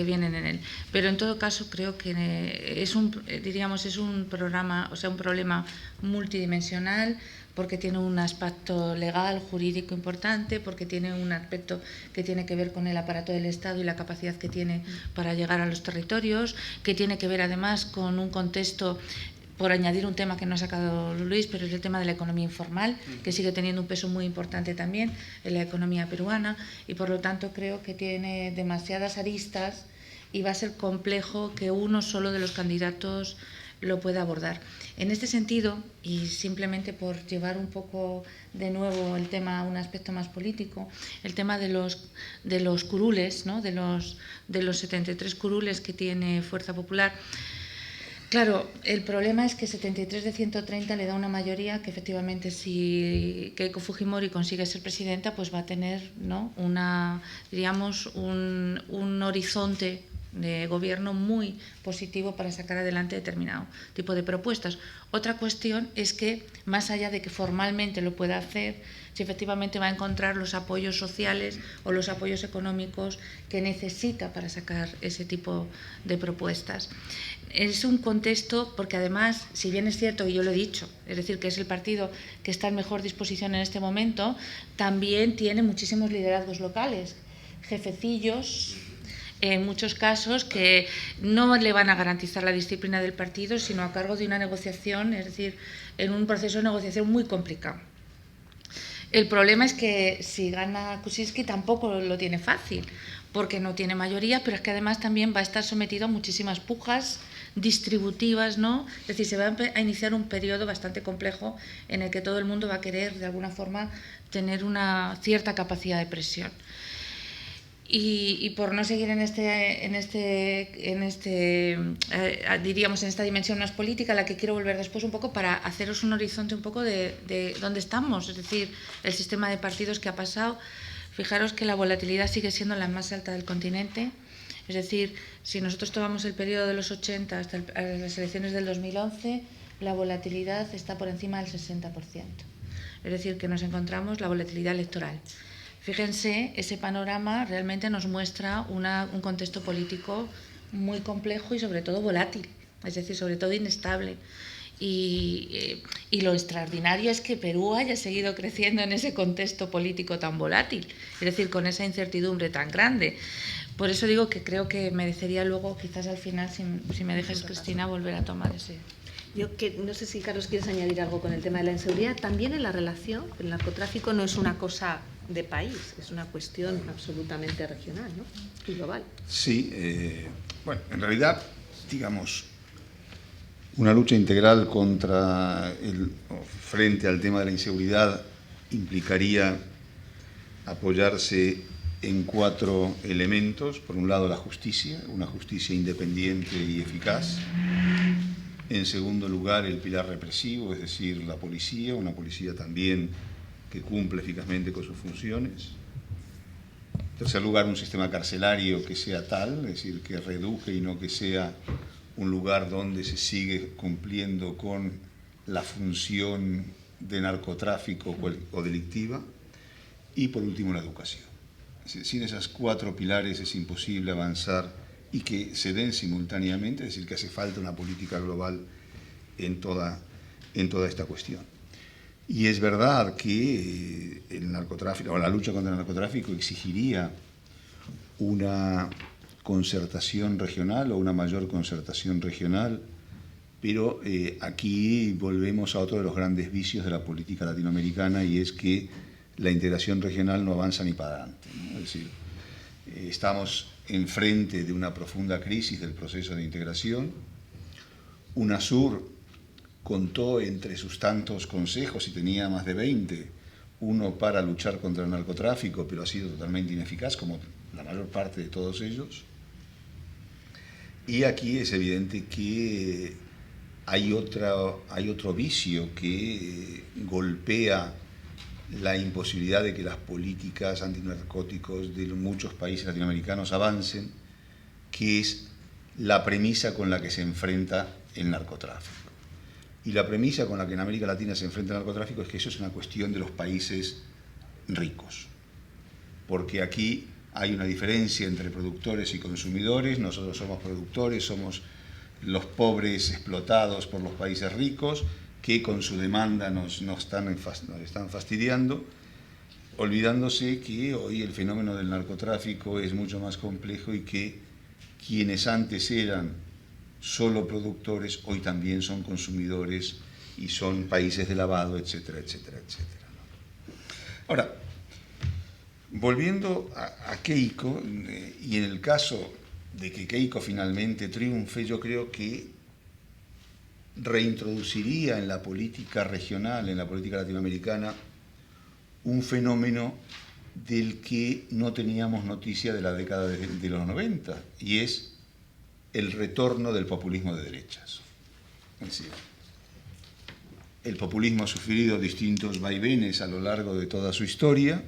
vienen en él. Pero en todo caso creo que es un programa, o sea, un problema multidimensional, porque tiene un aspecto legal, jurídico importante, porque tiene un aspecto que tiene que ver con el aparato del Estado y la capacidad que tiene para llegar a los territorios, que tiene que ver además con un contexto, por añadir un tema que no ha sacado Luis, pero es el tema de la economía informal, que sigue teniendo un peso muy importante también en la economía peruana, y por lo tanto creo que tiene demasiadas aristas y va a ser complejo que uno solo de los candidatos lo pueda abordar. En este sentido, y simplemente por llevar un poco de nuevo el tema a un aspecto más político, el tema de los curules, ¿no? de los 73 curules que tiene Fuerza Popular. Claro, el problema es que 73 de 130 le da una mayoría que efectivamente si Keiko Fujimori consigue ser presidenta, pues va a tener, ¿no? un horizonte de gobierno muy positivo para sacar adelante determinado tipo de propuestas. Otra cuestión es que, más allá de que formalmente lo pueda hacer, si efectivamente va a encontrar los apoyos sociales o los apoyos económicos que necesita para sacar ese tipo de propuestas. Es un contexto, porque además, si bien es cierto, y yo lo he dicho, es decir, que es el partido que está en mejor disposición en este momento, también tiene muchísimos liderazgos locales, jefecillos, en muchos casos, que no le van a garantizar la disciplina del partido, sino a cargo de una negociación, es decir, en un proceso de negociación muy complicado. El problema es que si gana Kuczynski tampoco lo tiene fácil, porque no tiene mayoría, pero es que además también va a estar sometido a muchísimas pujas distributivas, ¿no? Es decir, se va a iniciar un periodo bastante complejo en el que todo el mundo va a querer, de alguna forma, tener una cierta capacidad de presión. Y por no seguir diríamos en esta dimensión más política, a la que quiero volver después un poco para haceros un horizonte un poco de dónde estamos, es decir, el sistema de partidos que ha pasado. Fijaros que la volatilidad sigue siendo la más alta del continente, es decir, si nosotros tomamos el periodo de los 80 hasta las elecciones del 2011, la volatilidad está por encima del 60%, es decir, que nos encontramos la volatilidad electoral. Fíjense, ese panorama realmente nos muestra un contexto político muy complejo y sobre todo volátil, es decir, sobre todo inestable. Y lo extraordinario es que Perú haya seguido creciendo en ese contexto político tan volátil, es decir, con esa incertidumbre tan grande. Por eso digo que creo que merecería luego, quizás al final, si me dejas, Cristina, volver a tomar ese... Yo que no sé si, Carlos, quieres añadir algo con el tema de la inseguridad. También en la relación, el narcotráfico no es una cosa de país, es una cuestión absolutamente regional, ¿no? Y global. Sí, bueno, en realidad, digamos, una lucha integral frente al tema de la inseguridad implicaría apoyarse en 4 elementos. Por un lado, la justicia, una justicia independiente y eficaz. En segundo lugar, el pilar represivo, es decir, la policía, una policía también que cumple eficazmente con sus funciones. En tercer lugar, un sistema carcelario que sea tal, es decir, que reduje y no que sea un lugar donde se sigue cumpliendo con la función de narcotráfico o delictiva. Y por último, la educación. Es decir, sin esas 4 pilares es imposible avanzar y que se den simultáneamente, es decir, que hace falta una política global en toda esta cuestión. Y es verdad que el narcotráfico, o la lucha contra el narcotráfico exigiría una concertación regional o una mayor concertación regional, pero aquí volvemos a otro de los grandes vicios de la política latinoamericana, y es que la integración regional no avanza ni para adelante, ¿no? Es decir, estamos enfrente de una profunda crisis del proceso de integración. UNASUR contó entre sus tantos consejos, y tenía más de 20, uno para luchar contra el narcotráfico, pero ha sido totalmente ineficaz, como la mayor parte de todos ellos. Y aquí es evidente que hay otro vicio que golpea la imposibilidad de que las políticas antinarcóticos de muchos países latinoamericanos avancen, que es la premisa con la que se enfrenta el narcotráfico. Y la premisa con la que en América Latina se enfrenta el narcotráfico es que eso es una cuestión de los países ricos, porque aquí hay una diferencia entre productores y consumidores. Nosotros somos productores, somos los pobres explotados por los países ricos, que con su demanda nos están fastidiando, olvidándose que hoy el fenómeno del narcotráfico es mucho más complejo y que quienes antes eran solo productores hoy también son consumidores y son países de lavado, etcétera, etcétera, etcétera. Ahora, volviendo a Keiko, y en el caso de que Keiko finalmente triunfe, yo creo que reintroduciría en la política regional, en la política latinoamericana, un fenómeno del que no teníamos noticia de la década de los 90, y es el retorno del populismo de derechas. Es decir, el populismo ha sufrido distintos vaivenes a lo largo de toda su historia.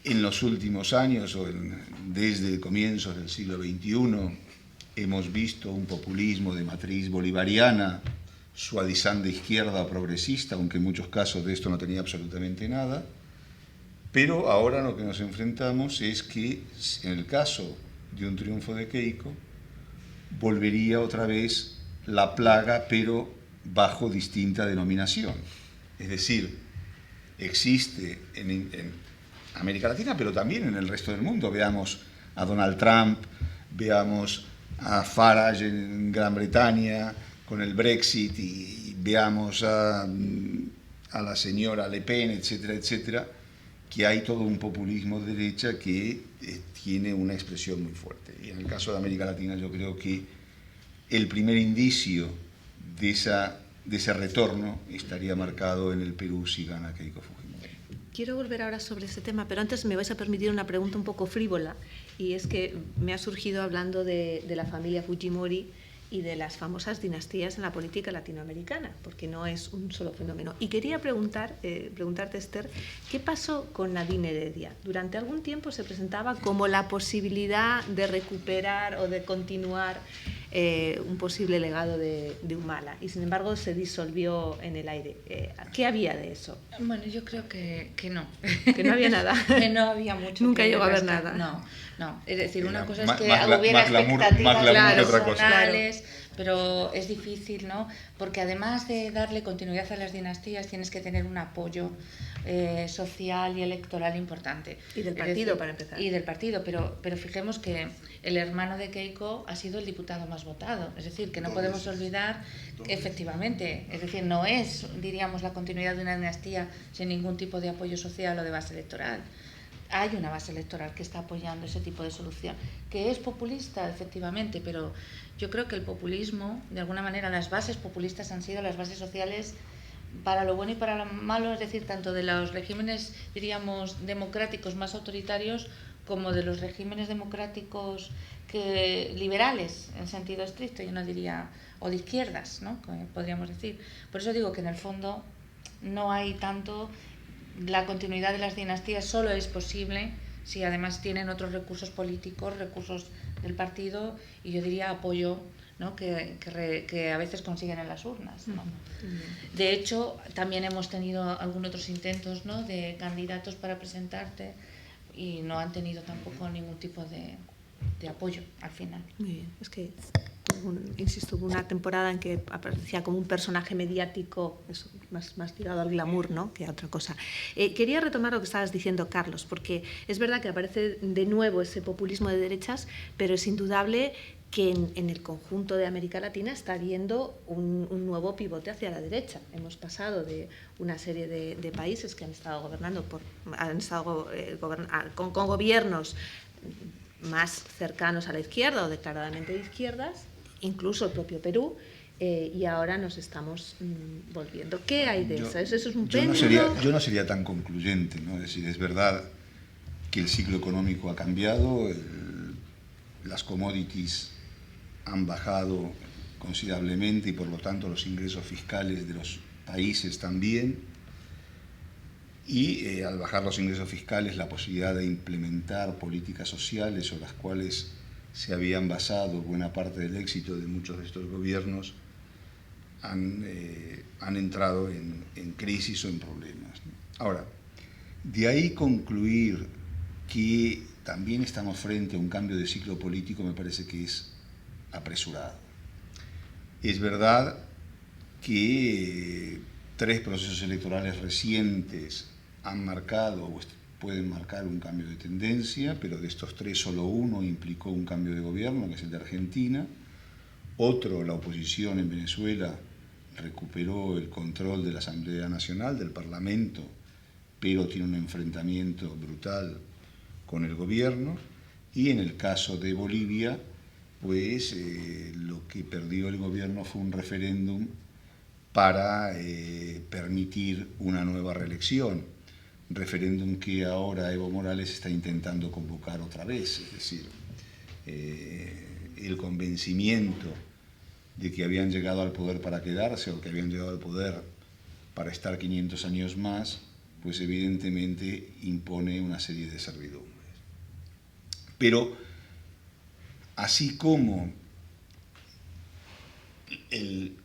En los últimos años, desde comienzos del siglo XXI, hemos visto un populismo de matriz bolivariana, suavizante izquierda o progresista, aunque en muchos casos de esto no tenía absolutamente nada. Pero ahora lo que nos enfrentamos es que, en el caso de un triunfo de Keiko, volvería otra vez la plaga, pero bajo distinta denominación. Es decir, existe en América Latina, pero también en el resto del mundo. Veamos a Donald Trump, veamos a Farage en Gran Bretaña con el Brexit, y veamos a la señora Le Pen, etcétera, etcétera, que hay todo un populismo de derecha que tiene una expresión muy fuerte. Y en el caso de América Latina yo creo que el primer indicio de ese retorno estaría marcado en el Perú si gana Keiko Fujimori. Quiero volver ahora sobre ese tema, pero antes me vais a permitir una pregunta un poco frívola, y es que me ha surgido hablando de la familia Fujimori y de las famosas dinastías en la política latinoamericana, porque no es un solo fenómeno. Y quería preguntarte, Esther, ¿qué pasó con Nadine Heredia? Durante algún tiempo se presentaba como la posibilidad de recuperar o de continuar un posible legado de Humala, y sin embargo se disolvió en el aire. ¿Qué había de eso? Bueno, yo creo que no. Que no había nada. Que no había mucho. Nunca llegó a haber rascar. nada. No. Es decir, una cosa es Más que glamour, hubiera más glamour, expectativas más glamour que otra cosa. personales, pero es difícil, ¿no? Porque además de darle continuidad a las dinastías, tienes que tener un apoyo social y electoral importante. Y del partido, para empezar. Y del partido, pero fijemos que el hermano de Keiko ha sido el diputado más votado. Es decir, que no podemos olvidar, efectivamente, es decir, no es, diríamos, la continuidad de una dinastía sin ningún tipo de apoyo social o de base electoral. Hay una base electoral que está apoyando ese tipo de solución, que es populista, efectivamente, pero yo creo que el populismo, de alguna manera, las bases populistas han sido las bases sociales para lo bueno y para lo malo, es decir, tanto de los regímenes, diríamos, democráticos más autoritarios como de los regímenes democráticos liberales, en sentido estricto, yo no diría, o de izquierdas, ¿no? Podríamos decir. Por eso digo que en el fondo no hay tanto. La continuidad de las dinastías solo es posible si además tienen otros recursos políticos, recursos del partido y yo diría apoyo, ¿no? que a veces consiguen en las urnas, ¿no? De hecho, también hemos tenido algunos otros intentos, ¿no? de candidatos para presentarte y no han tenido tampoco ningún tipo de apoyo al final. Muy bien, es que insisto, hubo una temporada en que aparecía como un personaje mediático, eso, más tirado al glamour, ¿no? que a otra cosa. Quería retomar lo que estabas diciendo, Carlos, porque es verdad que aparece de nuevo ese populismo de derechas, pero es indudable que en el conjunto de América Latina está habiendo un nuevo pivote hacia la derecha. Hemos pasado de una serie de países que han estado gobernando con gobiernos más cercanos a la izquierda o declaradamente de izquierdas, incluso el propio Perú, y ahora nos estamos volviendo. ¿Qué hay de eso? ¿Eso es un péndulo? Yo no sería tan concluyente, ¿no? Es decir, es verdad que el ciclo económico ha cambiado, las commodities han bajado considerablemente y por lo tanto los ingresos fiscales de los países también, y al bajar los ingresos fiscales la posibilidad de implementar políticas sociales sobre las cuales se habían basado buena parte del éxito de muchos de estos gobiernos han entrado en crisis o en problemas, ¿no? Ahora, de ahí concluir que también estamos frente a un cambio de ciclo político me parece que es apresurado. Es verdad que 3 procesos electorales recientes han marcado o pueden marcar un cambio de tendencia, pero de estos 3 solo uno implicó un cambio de gobierno, que es el de Argentina. Otro, la oposición en Venezuela, recuperó el control de la Asamblea Nacional, del Parlamento, pero tiene un enfrentamiento brutal con el gobierno. Y en el caso de Bolivia, pues lo que perdió el gobierno fue un referéndum para permitir una nueva reelección, referéndum que ahora Evo Morales está intentando convocar otra vez. Es decir, el convencimiento de que habían llegado al poder para quedarse o que habían llegado al poder para estar 500 años más, pues evidentemente impone una serie de servidumbres. Pero así como el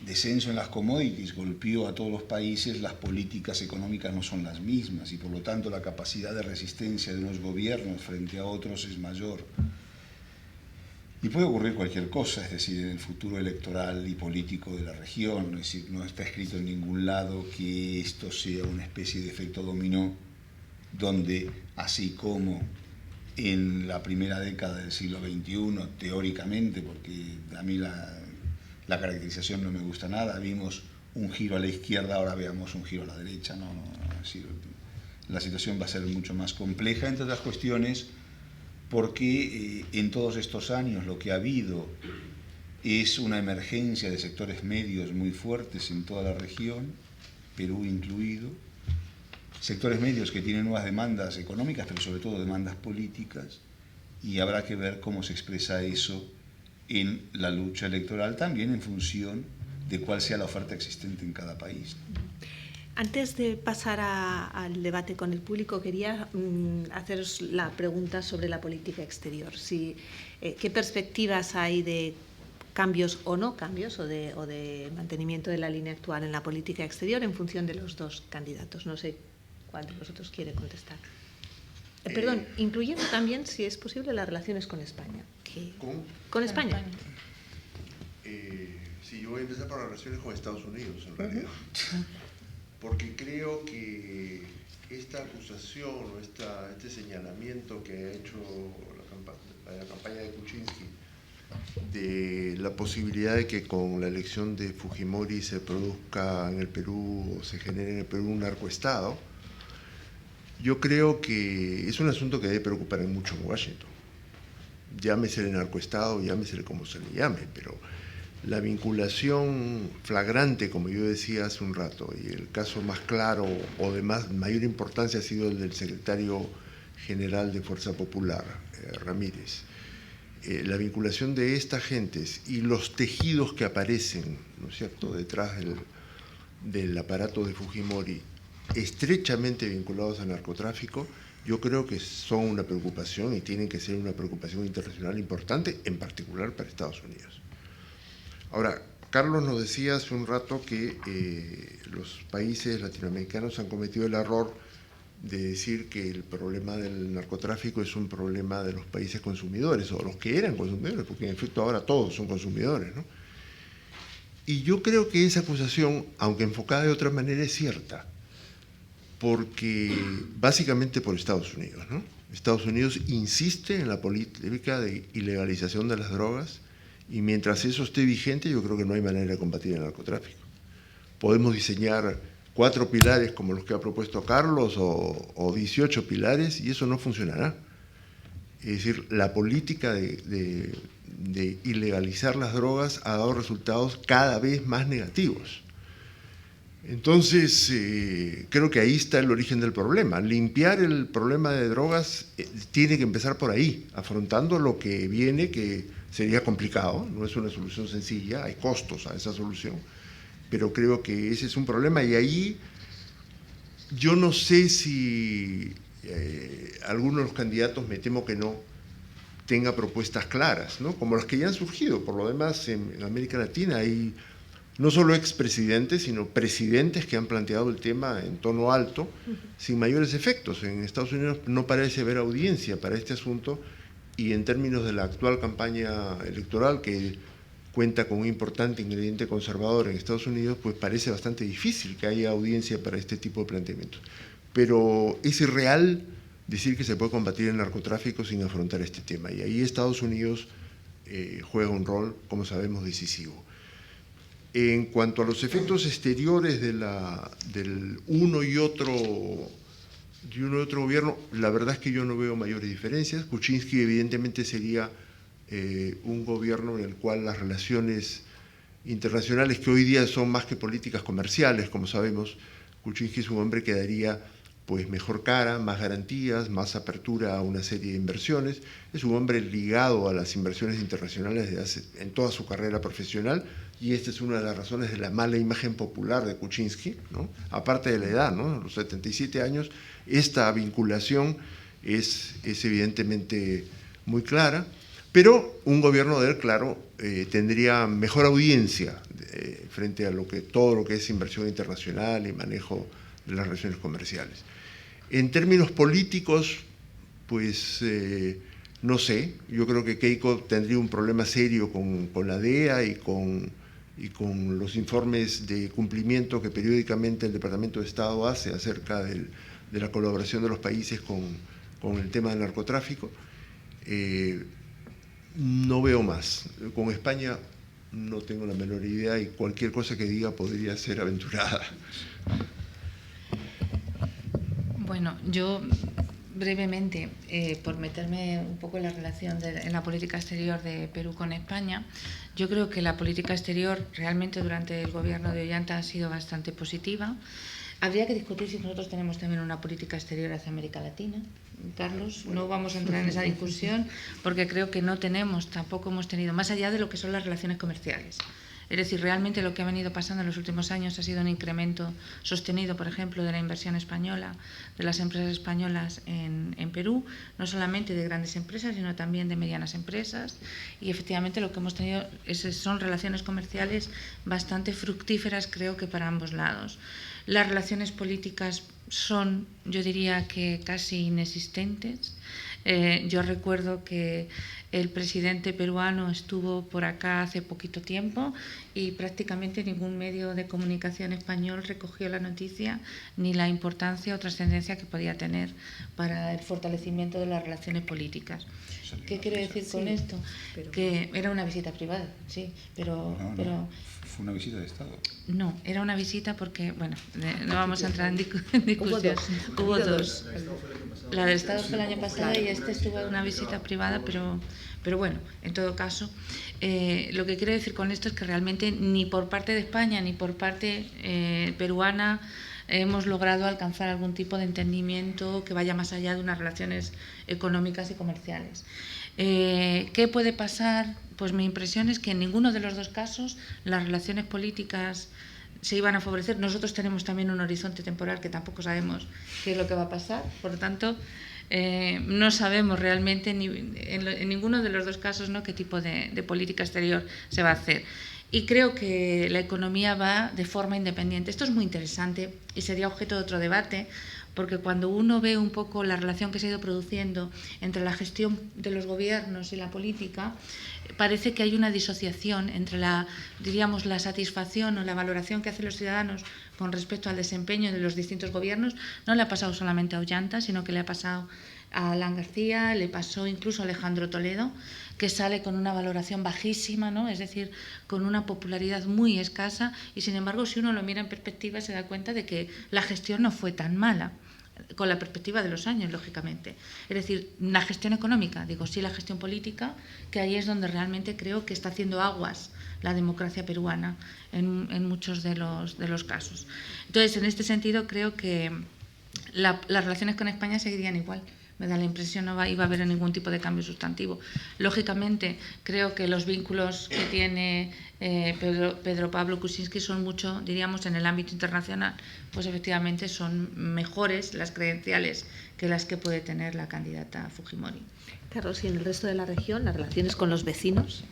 descenso en las commodities golpeó a todos los países, las políticas económicas no son las mismas y por lo tanto la capacidad de resistencia de unos gobiernos frente a otros es mayor. Y puede ocurrir cualquier cosa, es decir, en el futuro electoral y político de la región, es decir, no está escrito en ningún lado que esto sea una especie de efecto dominó, donde así como en la primera década del siglo XXI, teóricamente, porque a mí la caracterización no me gusta nada, vimos un giro a la izquierda, ahora veamos un giro a la derecha, es decir, la situación va a ser mucho más compleja, entre otras cuestiones, porque en todos estos años lo que ha habido es una emergencia de sectores medios muy fuertes en toda la región, Perú incluido, sectores medios que tienen nuevas demandas económicas, pero sobre todo demandas políticas, y habrá que ver cómo se expresa eso en la lucha electoral, también en función de cuál sea la oferta existente en cada país. Antes de pasar al debate con el público, quería haceros la pregunta sobre la política exterior. ¿Qué perspectivas hay de cambios o no cambios, o de mantenimiento de la línea actual en la política exterior en función de los dos candidatos? No sé cuál de vosotros quiere contestar. Perdón, incluyendo también, si es posible, las relaciones con España. ¿Con España? Sí, yo voy a empezar por las relaciones con Estados Unidos, en realidad. Porque creo que esta acusación o este señalamiento que ha hecho la campaña de Kuczynski de la posibilidad de que con la elección de Fujimori se produzca en el Perú o se genere en el Perú un narcoestado, yo creo que es un asunto que debe preocupar mucho en Washington. Llámesele narcoestado, llámesele como se le llame, pero la vinculación flagrante, como yo decía hace un rato, y el caso más claro o de mayor importancia ha sido el del secretario general de Fuerza Popular, Ramírez. La vinculación de estas gentes y los tejidos que aparecen, ¿no es cierto?, detrás del aparato de Fujimori, estrechamente vinculados al narcotráfico, yo creo que son una preocupación y tienen que ser una preocupación internacional importante, en particular para Estados Unidos. Ahora, Carlos nos decía hace un rato que los países latinoamericanos han cometido el error de decir que el problema del narcotráfico es un problema de los países consumidores, o los que eran consumidores, porque en efecto ahora todos son consumidores, ¿no? Y yo creo que esa acusación, aunque enfocada de otra manera, es cierta, porque básicamente por Estados Unidos, ¿no? Estados Unidos insiste en la política de ilegalización de las drogas, y mientras eso esté vigente, yo creo que no hay manera de combatir el narcotráfico. Podemos diseñar 4 pilares como los que ha propuesto Carlos o 18 pilares y eso no funcionará. Es decir, la política de ilegalizar las drogas ha dado resultados cada vez más negativos. Entonces, creo que ahí está el origen del problema. Limpiar el problema de drogas tiene que empezar por ahí, afrontando lo que viene, que sería complicado, no es una solución sencilla, hay costos a esa solución, pero creo que ese es un problema y ahí yo no sé si alguno de los candidatos, me temo que no, tenga propuestas claras, ¿no? Como las que ya han surgido. Por lo demás, en América Latina hay no solo expresidentes, sino presidentes que han planteado el tema en tono alto, sin mayores efectos. En Estados Unidos no parece haber audiencia para este asunto, y en términos de la actual campaña electoral, que cuenta con un importante ingrediente conservador en Estados Unidos, pues parece bastante difícil que haya audiencia para este tipo de planteamientos. Pero es irreal decir que se puede combatir el narcotráfico sin afrontar este tema, y ahí Estados Unidos juega un rol, como sabemos, decisivo. En cuanto a los efectos exteriores del uno y otro gobierno, la verdad es que yo no veo mayores diferencias. Kuczynski evidentemente sería un gobierno en el cual las relaciones internacionales, que hoy día son más que políticas comerciales, como sabemos, Kuczynski es un hombre que daría pues mejor cara, más garantías, más apertura a una serie de inversiones. Es un hombre ligado a las inversiones internacionales en toda su carrera profesional, y esta es una de las razones de la mala imagen popular de Kuczynski, ¿no? Aparte de la edad, ¿no? Los 77 años, esta vinculación es evidentemente muy clara, pero un gobierno de él, claro, tendría mejor audiencia frente a todo lo que es inversión internacional y manejo de las relaciones comerciales. En términos políticos, pues no sé, yo creo que Keiko tendría un problema serio con la DEA y con los informes de cumplimiento que periódicamente el Departamento de Estado hace acerca de la colaboración de los países con el tema del narcotráfico. No veo más. Con España no tengo la menor idea, y cualquier cosa que diga podría ser aventurada. Bueno, yo brevemente, por meterme un poco en la relación en la política exterior de Perú con España, yo creo que la política exterior realmente durante el gobierno de Ollanta ha sido bastante positiva. Habría que discutir si nosotros tenemos también una política exterior hacia América Latina. Carlos, no vamos a entrar en esa discusión porque creo que no tenemos, tampoco hemos tenido, más allá de lo que son las relaciones comerciales. Es decir, realmente lo que ha venido pasando en los últimos años ha sido un incremento sostenido, por ejemplo, de la inversión española, de las empresas españolas en Perú, no solamente de grandes empresas, sino también de medianas empresas. Y efectivamente lo que hemos tenido son relaciones comerciales bastante fructíferas, creo que para ambos lados. Las relaciones políticas son, yo diría que casi inexistentes. Yo recuerdo que el presidente peruano estuvo por acá hace poquito tiempo y prácticamente ningún medio de comunicación español recogió la noticia ni la importancia o trascendencia que podía tener para el fortalecimiento de las relaciones políticas. ¿Qué quiero decir con esto? Que era una visita privada, sí, pero fue una visita de Estado. No, era una visita porque, bueno, no vamos a entrar en discusión. Hubo dos. La del Estado fue el año pasado y estuvo en una visita privada, pero bueno, en todo caso, lo que quiero decir con esto es que realmente ni por parte de España ni por parte peruana hemos logrado alcanzar algún tipo de entendimiento que vaya más allá de unas relaciones económicas y comerciales. ¿Qué puede pasar? Pues mi impresión es que en ninguno de los dos casos las relaciones políticas se iban a favorecer. Nosotros tenemos también un horizonte temporal que tampoco sabemos qué es lo que va a pasar, por lo tanto, no sabemos realmente en ninguno de los dos casos, ¿no?, qué tipo de política exterior se va a hacer. Y creo que la economía va de forma independiente. Esto es muy interesante y sería objeto de otro debate, porque cuando uno ve un poco la relación que se ha ido produciendo entre la gestión de los gobiernos y la política, parece que hay una disociación entre la satisfacción o la valoración que hacen los ciudadanos con respecto al desempeño de los distintos gobiernos. No le ha pasado solamente a Ollanta, sino que le ha pasado a Alan García, le pasó incluso a Alejandro Toledo, que sale con una valoración bajísima, ¿no?, es decir, con una popularidad muy escasa, y sin embargo, si uno lo mira en perspectiva, se da cuenta de que la gestión no fue tan mala, con la perspectiva de los años, lógicamente. Es decir, la gestión económica, digo, sí, la gestión política, que ahí es donde realmente creo que está haciendo aguas la democracia peruana en muchos de los casos. Entonces, en este sentido, creo que las relaciones con España seguirían igual. Me da la impresión no iba a haber ningún tipo de cambio sustantivo. Lógicamente, creo que los vínculos que tiene Pedro Pablo Kuczynski son mucho, diríamos, en el ámbito internacional, pues efectivamente son mejores las credenciales que las que puede tener la candidata Fujimori. Carlos, ¿y en el resto de la región, las relaciones con los vecinos?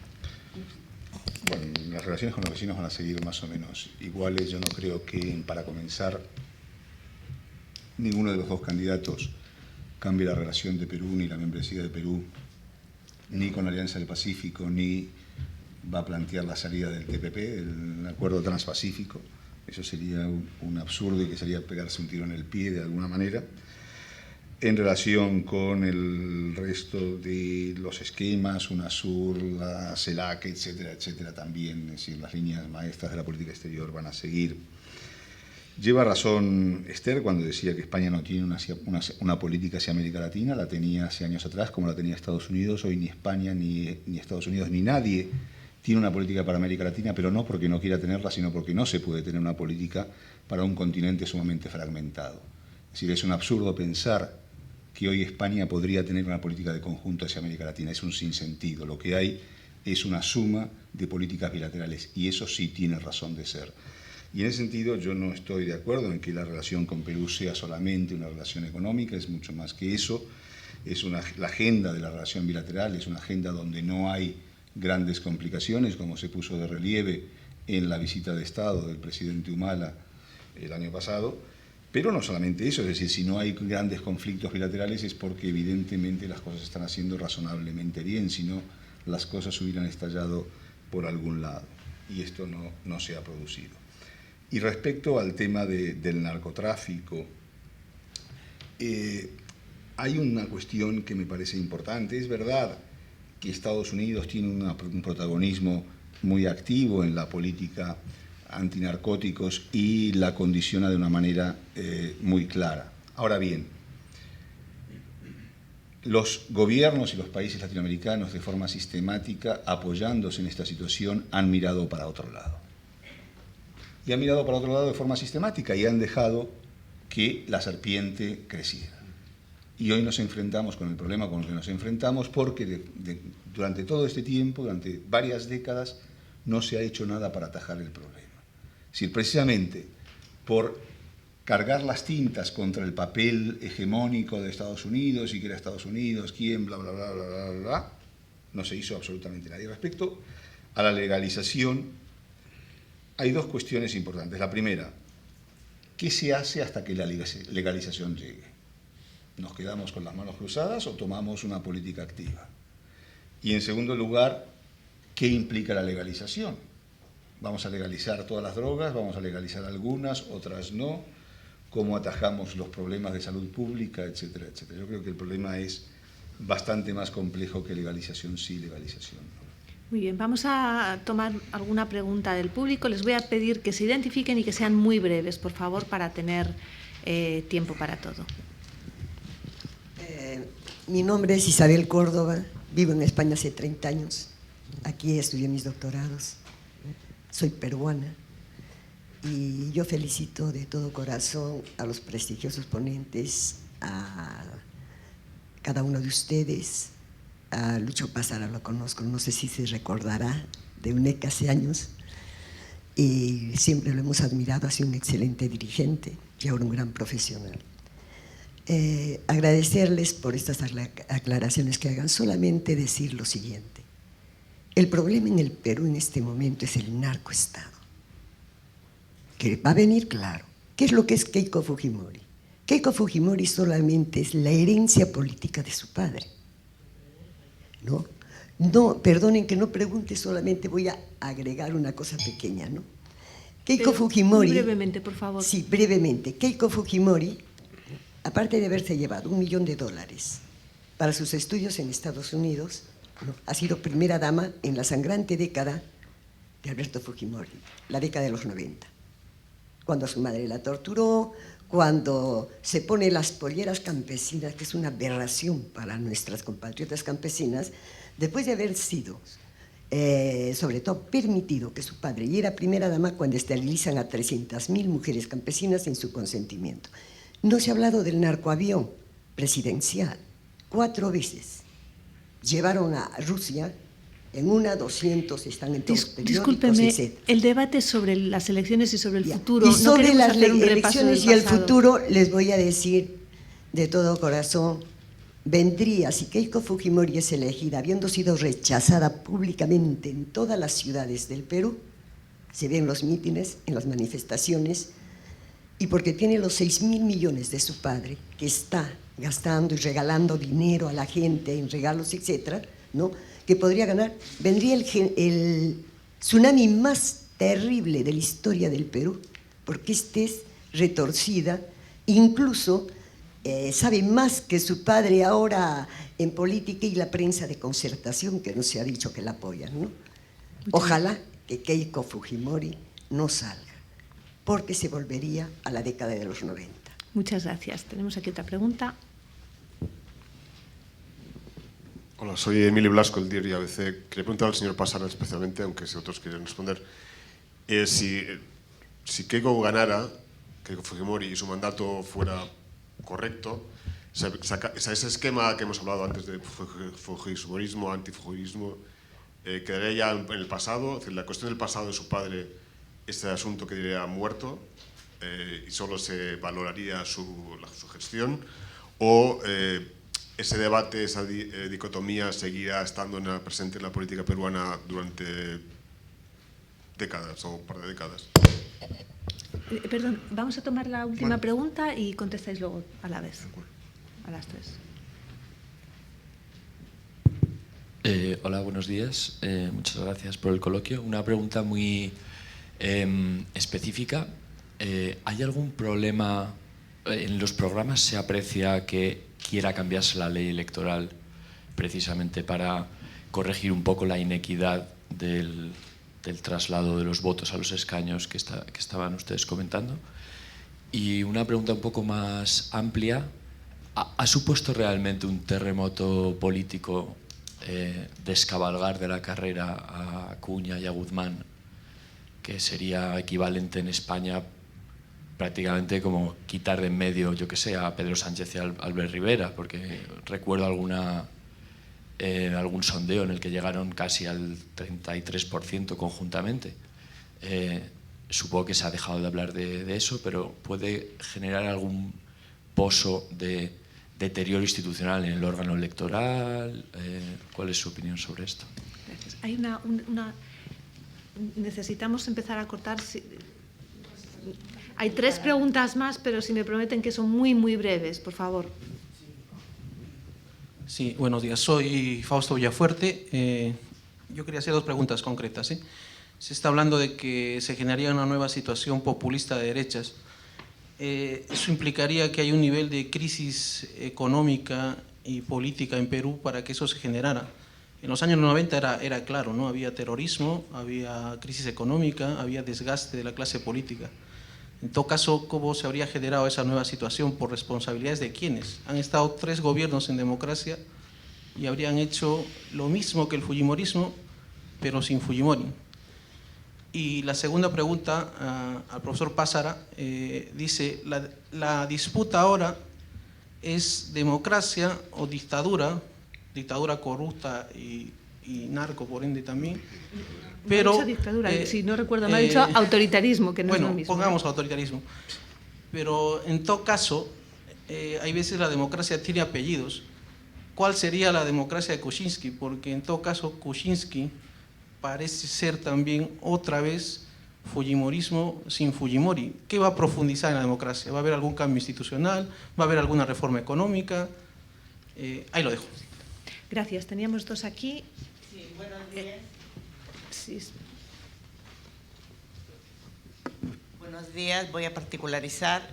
Bueno, las relaciones con los vecinos van a seguir más o menos iguales. Yo no creo que, para comenzar, ninguno de los dos candidatos cambie la relación de Perú, ni la membresía de Perú, ni con la Alianza del Pacífico, ni va a plantear la salida del TPP, el Acuerdo Transpacífico. Eso sería un absurdo y que sería pegarse un tiro en el pie de alguna manera. En relación con el resto de los esquemas, UNASUR, la CELAC, etcétera, etcétera, también, es decir, las líneas maestras de la política exterior van a seguir. Lleva razón Esther cuando decía que España no tiene una política hacia América Latina, la tenía hace años atrás como la tenía Estados Unidos. Hoy ni España, ni Estados Unidos, ni nadie tiene una política para América Latina, pero no porque no quiera tenerla, sino porque no se puede tener una política para un continente sumamente fragmentado. Es decir, es un absurdo pensar que hoy España podría tener una política de conjunto hacia América Latina. Es un sinsentido. Lo que hay es una suma de políticas bilaterales y eso sí tiene razón de ser. Y en ese sentido yo no estoy de acuerdo en que la relación con Perú sea solamente una relación económica, es mucho más que eso. La agenda de la relación bilateral es una agenda donde no hay grandes complicaciones, como se puso de relieve en la visita de Estado del presidente Humala el año pasado. Pero no solamente eso, es decir, si no hay grandes conflictos bilaterales es porque evidentemente las cosas están haciendo razonablemente bien, si no las cosas hubieran estallado por algún lado. Y esto no se ha producido. Y respecto al tema del narcotráfico, hay una cuestión que me parece importante. Es verdad que Estados Unidos tiene un protagonismo muy activo en la política antinarcóticos y la condiciona de una manera muy clara. Ahora bien, los gobiernos y los países latinoamericanos, de forma sistemática, apoyándose en esta situación, han mirado para otro lado. y han mirado para otro lado de forma sistemática y han dejado que la serpiente creciera. Y hoy nos enfrentamos con el problema con el que nos enfrentamos porque durante todo este tiempo, durante varias décadas, no se ha hecho nada para atajar el problema. Es decir, precisamente por cargar las tintas contra el papel hegemónico de Estados Unidos y que era Estados Unidos, quién, bla, bla, bla, bla, bla, bla, no se hizo absolutamente nadie. Respecto a la legalización, hay dos cuestiones importantes. La primera, ¿qué se hace hasta que la legalización llegue? ¿Nos quedamos con las manos cruzadas o tomamos una política activa? Y en segundo lugar, ¿qué implica la legalización? ¿Vamos a legalizar todas las drogas? ¿Vamos a legalizar algunas, otras no? ¿Cómo atajamos los problemas de salud pública, etcétera, etcétera? Yo creo que el problema es bastante más complejo que legalización sí, legalización no. Muy bien, vamos a tomar alguna pregunta del público. Les voy a pedir que se identifiquen y que sean muy breves, por favor, para tener tiempo para todo. Mi nombre es Isabel Córdoba, vivo en España hace 30 años, aquí estudié mis doctorados, soy peruana y yo felicito de todo corazón a los prestigiosos ponentes, a cada uno de ustedes, a Lucho Pázara lo conozco, no sé si se recordará, de UNECA hace años, y siempre lo hemos admirado, ha sido un excelente dirigente y ahora un gran profesional. Agradecerles por estas aclaraciones que hagan, solamente decir lo siguiente. El problema en el Perú en este momento es el narcoestado, que va a venir claro. ¿Qué es lo que es Keiko Fujimori? Keiko Fujimori solamente es la herencia política de su padre. No, perdonen que no pregunte, solamente voy a agregar una cosa pequeña, ¿no? Keiko Fujimori… Muy brevemente, por favor. Sí, brevemente. Keiko Fujimori, aparte de haberse llevado $1 millón para sus estudios en Estados Unidos, ¿no?, ha sido primera dama en la sangrante década de Alberto Fujimori, la década de los 90, cuando a su madre la torturó, cuando se pone las polleras campesinas, que es una aberración para nuestras compatriotas campesinas, después de haber sido, sobre todo, permitido que su padre, y era primera dama cuando esterilizan a 300.000 mujeres campesinas sin su consentimiento. No se ha hablado del narcoavión presidencial. 4 veces llevaron a Rusia, en una 200 están en todos los periódicos, Discúlpeme, etc. el debate sobre las elecciones y sobre el futuro… Y sobre ¿no las hacer un repaso elecciones del y el pasado? futuro les voy a decir de todo corazón, vendría, si Keiko Fujimori es elegida, habiendo sido rechazada públicamente en todas las ciudades del Perú, se ven los mítines, en las manifestaciones, y porque tiene los 6.000 millones de su padre, que está gastando y regalando dinero a la gente en regalos, etcétera, ¿no?, que podría ganar, vendría el tsunami más terrible de la historia del Perú, porque es retorcida, incluso sabe más que su padre ahora en política y la prensa de concertación, que no se ha dicho que la apoyan, ¿no? Ojalá que Keiko Fujimori no salga, porque se volvería a la década de los 90. Muchas gracias. Tenemos aquí otra pregunta. Hola, soy Emilio Blasco, el diario ABC. Quería preguntar al señor Pázara especialmente, aunque si otros quieren responder, si Keiko ganara, Keiko Fujimori, y su mandato fuera correcto, ese esquema que hemos hablado antes de fujimorismo, antifujimorismo, quedaría ya en el pasado. Es decir, la cuestión del pasado de su padre, este asunto quedaría muerto y solo se valoraría su gestión, o ese debate, esa dicotomía seguirá estando presente en la política peruana durante décadas o un par de décadas. Perdón, vamos a tomar la última pregunta y contestáis luego a la vez, a las 3. Hola, buenos días. Muchas gracias por el coloquio. Una pregunta muy específica. ¿Hay algún problema? En los programas se aprecia que quiera cambiarse la ley electoral precisamente para corregir un poco la inequidad del traslado de los votos a los escaños que estaban ustedes comentando. Y una pregunta un poco más amplia. ¿Ha supuesto realmente un terremoto político descabalgar de la carrera a Acuña y a Guzmán, que sería equivalente en España prácticamente como quitar de en medio, yo que sé, a Pedro Sánchez y a Albert Rivera, porque recuerdo algún sondeo en el que llegaron casi al 33% conjuntamente. Supongo que se ha dejado de hablar de eso, pero ¿puede generar algún pozo de deterioro institucional en el órgano electoral? ¿Cuál es su opinión sobre esto? Gracias. Hay necesitamos empezar a cortar. Hay 3 preguntas más, pero si me prometen que son muy, muy breves, por favor. Sí, buenos días. Soy Fausto Villafuerte. Yo quería hacer 2 preguntas concretas. Se está hablando de que se generaría una nueva situación populista de derechas. ¿Eso implicaría que hay un nivel de crisis económica y política en Perú para que eso se generara? En los años 90 era claro, ¿no? Había terrorismo, había crisis económica, había desgaste de la clase política. En todo caso, ¿cómo se habría generado esa nueva situación? ¿Por responsabilidades de quiénes? Han estado 3 gobiernos en democracia y habrían hecho lo mismo que el fujimorismo, pero sin Fujimori. Y la segunda pregunta al profesor Pázara dice, la disputa ahora es democracia o dictadura corrupta y narco, por ende también. Pero, no ha dicho dictadura, si no recuerdo, me ha dicho autoritarismo, que no es lo mismo. Bueno, pongamos autoritarismo. Pero en todo caso, hay veces la democracia tiene apellidos. ¿Cuál sería la democracia de Kuczynski? Porque en todo caso Kuczynski parece ser también otra vez fujimorismo sin Fujimori. ¿Qué va a profundizar en la democracia? ¿Va a haber algún cambio institucional? ¿Va a haber alguna reforma económica? Ahí lo dejo. Gracias. Teníamos 2 aquí. Sí, buenos días. Sí. Buenos días. Voy a particularizar,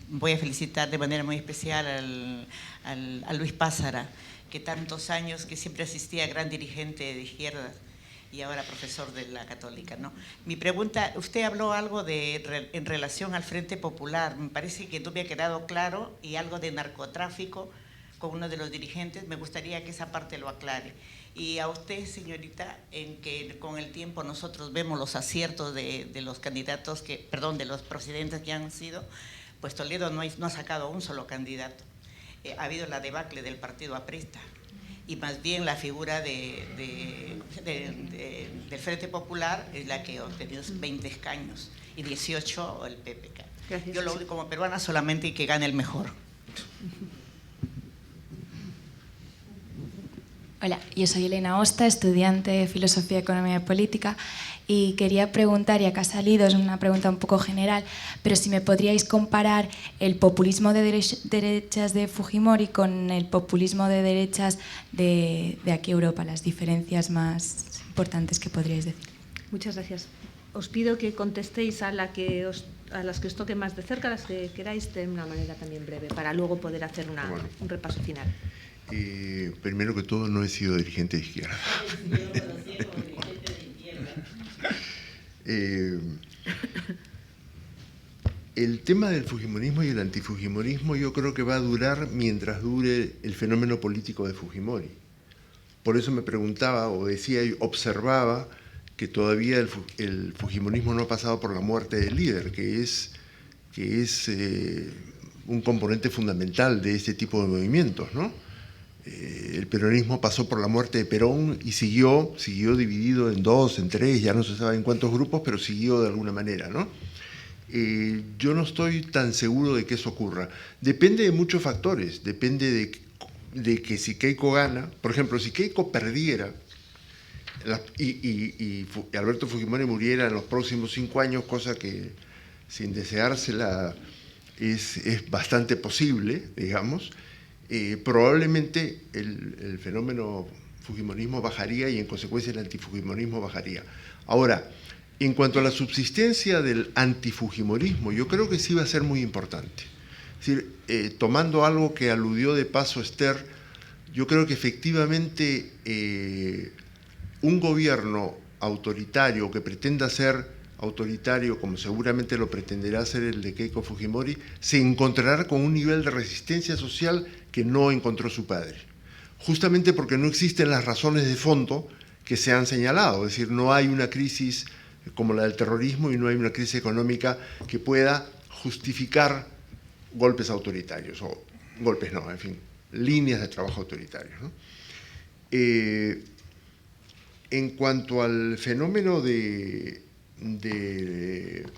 voy a felicitar de manera muy especial a Luis Pázara, que tantos años, que siempre asistía, gran dirigente de izquierda y ahora profesor de la Católica, ¿no? Mi pregunta, usted habló algo en relación al Frente Popular, me parece que no me ha quedado claro, y algo de narcotráfico con uno de los dirigentes, me gustaría que esa parte lo aclare. Y a usted, señorita, en que con el tiempo nosotros vemos los aciertos de los candidatos, de los presidentes que han sido, pues Toledo no ha sacado un solo candidato. Ha habido la debacle del partido aprista, y más bien la figura del Frente Popular es la que ha obtenido 20 escaños y 18 el PPK. Gracias. Yo lo digo como peruana solamente, y que gane el mejor. Hola, yo soy Elena Osta, estudiante de Filosofía, Economía y Política, y quería preguntar, ya que ha salido, es una pregunta un poco general, pero si me podríais comparar el populismo de derechas de Fujimori con el populismo de derechas de aquí Europa, las diferencias más importantes que podríais decir. Muchas gracias. Os pido que contestéis a las que os toque más de cerca, las que queráis, de una manera también breve, para luego poder hacer un repaso final. Primero que todo, no he sido dirigente de izquierda. El tema del fujimorismo y el antifujimorismo yo creo que va a durar mientras dure el fenómeno político de Fujimori. Por eso me preguntaba o decía y observaba que todavía el fujimorismo no ha pasado por la muerte del líder, que es un componente fundamental de este tipo de movimientos, ¿no? El peronismo pasó por la muerte de Perón y siguió dividido en 2, en 3, ya no se sabe en cuántos grupos, pero siguió de alguna manera, ¿no? Yo no estoy tan seguro de que eso ocurra. Depende de muchos factores, depende de que si Keiko gana, por ejemplo, si Keiko perdiera y Alberto Fujimori muriera en los próximos 5 años, cosa que sin deseársela es bastante posible, digamos, probablemente el fenómeno fujimorismo bajaría y en consecuencia el antifujimorismo bajaría. Ahora, en cuanto a la subsistencia del antifujimorismo, yo creo que sí va a ser muy importante. Es decir, tomando algo que aludió de paso Esther, yo creo que efectivamente un gobierno autoritario que pretenda ser autoritario, como seguramente lo pretenderá ser el de Keiko Fujimori, se encontrará con un nivel de resistencia social que no encontró su padre. Justamente porque no existen las razones de fondo que se han señalado, es decir, no hay una crisis como la del terrorismo y no hay una crisis económica que pueda justificar golpes autoritarios, o golpes no, en fin, líneas de trabajo autoritarios, ¿no? En cuanto al fenómeno de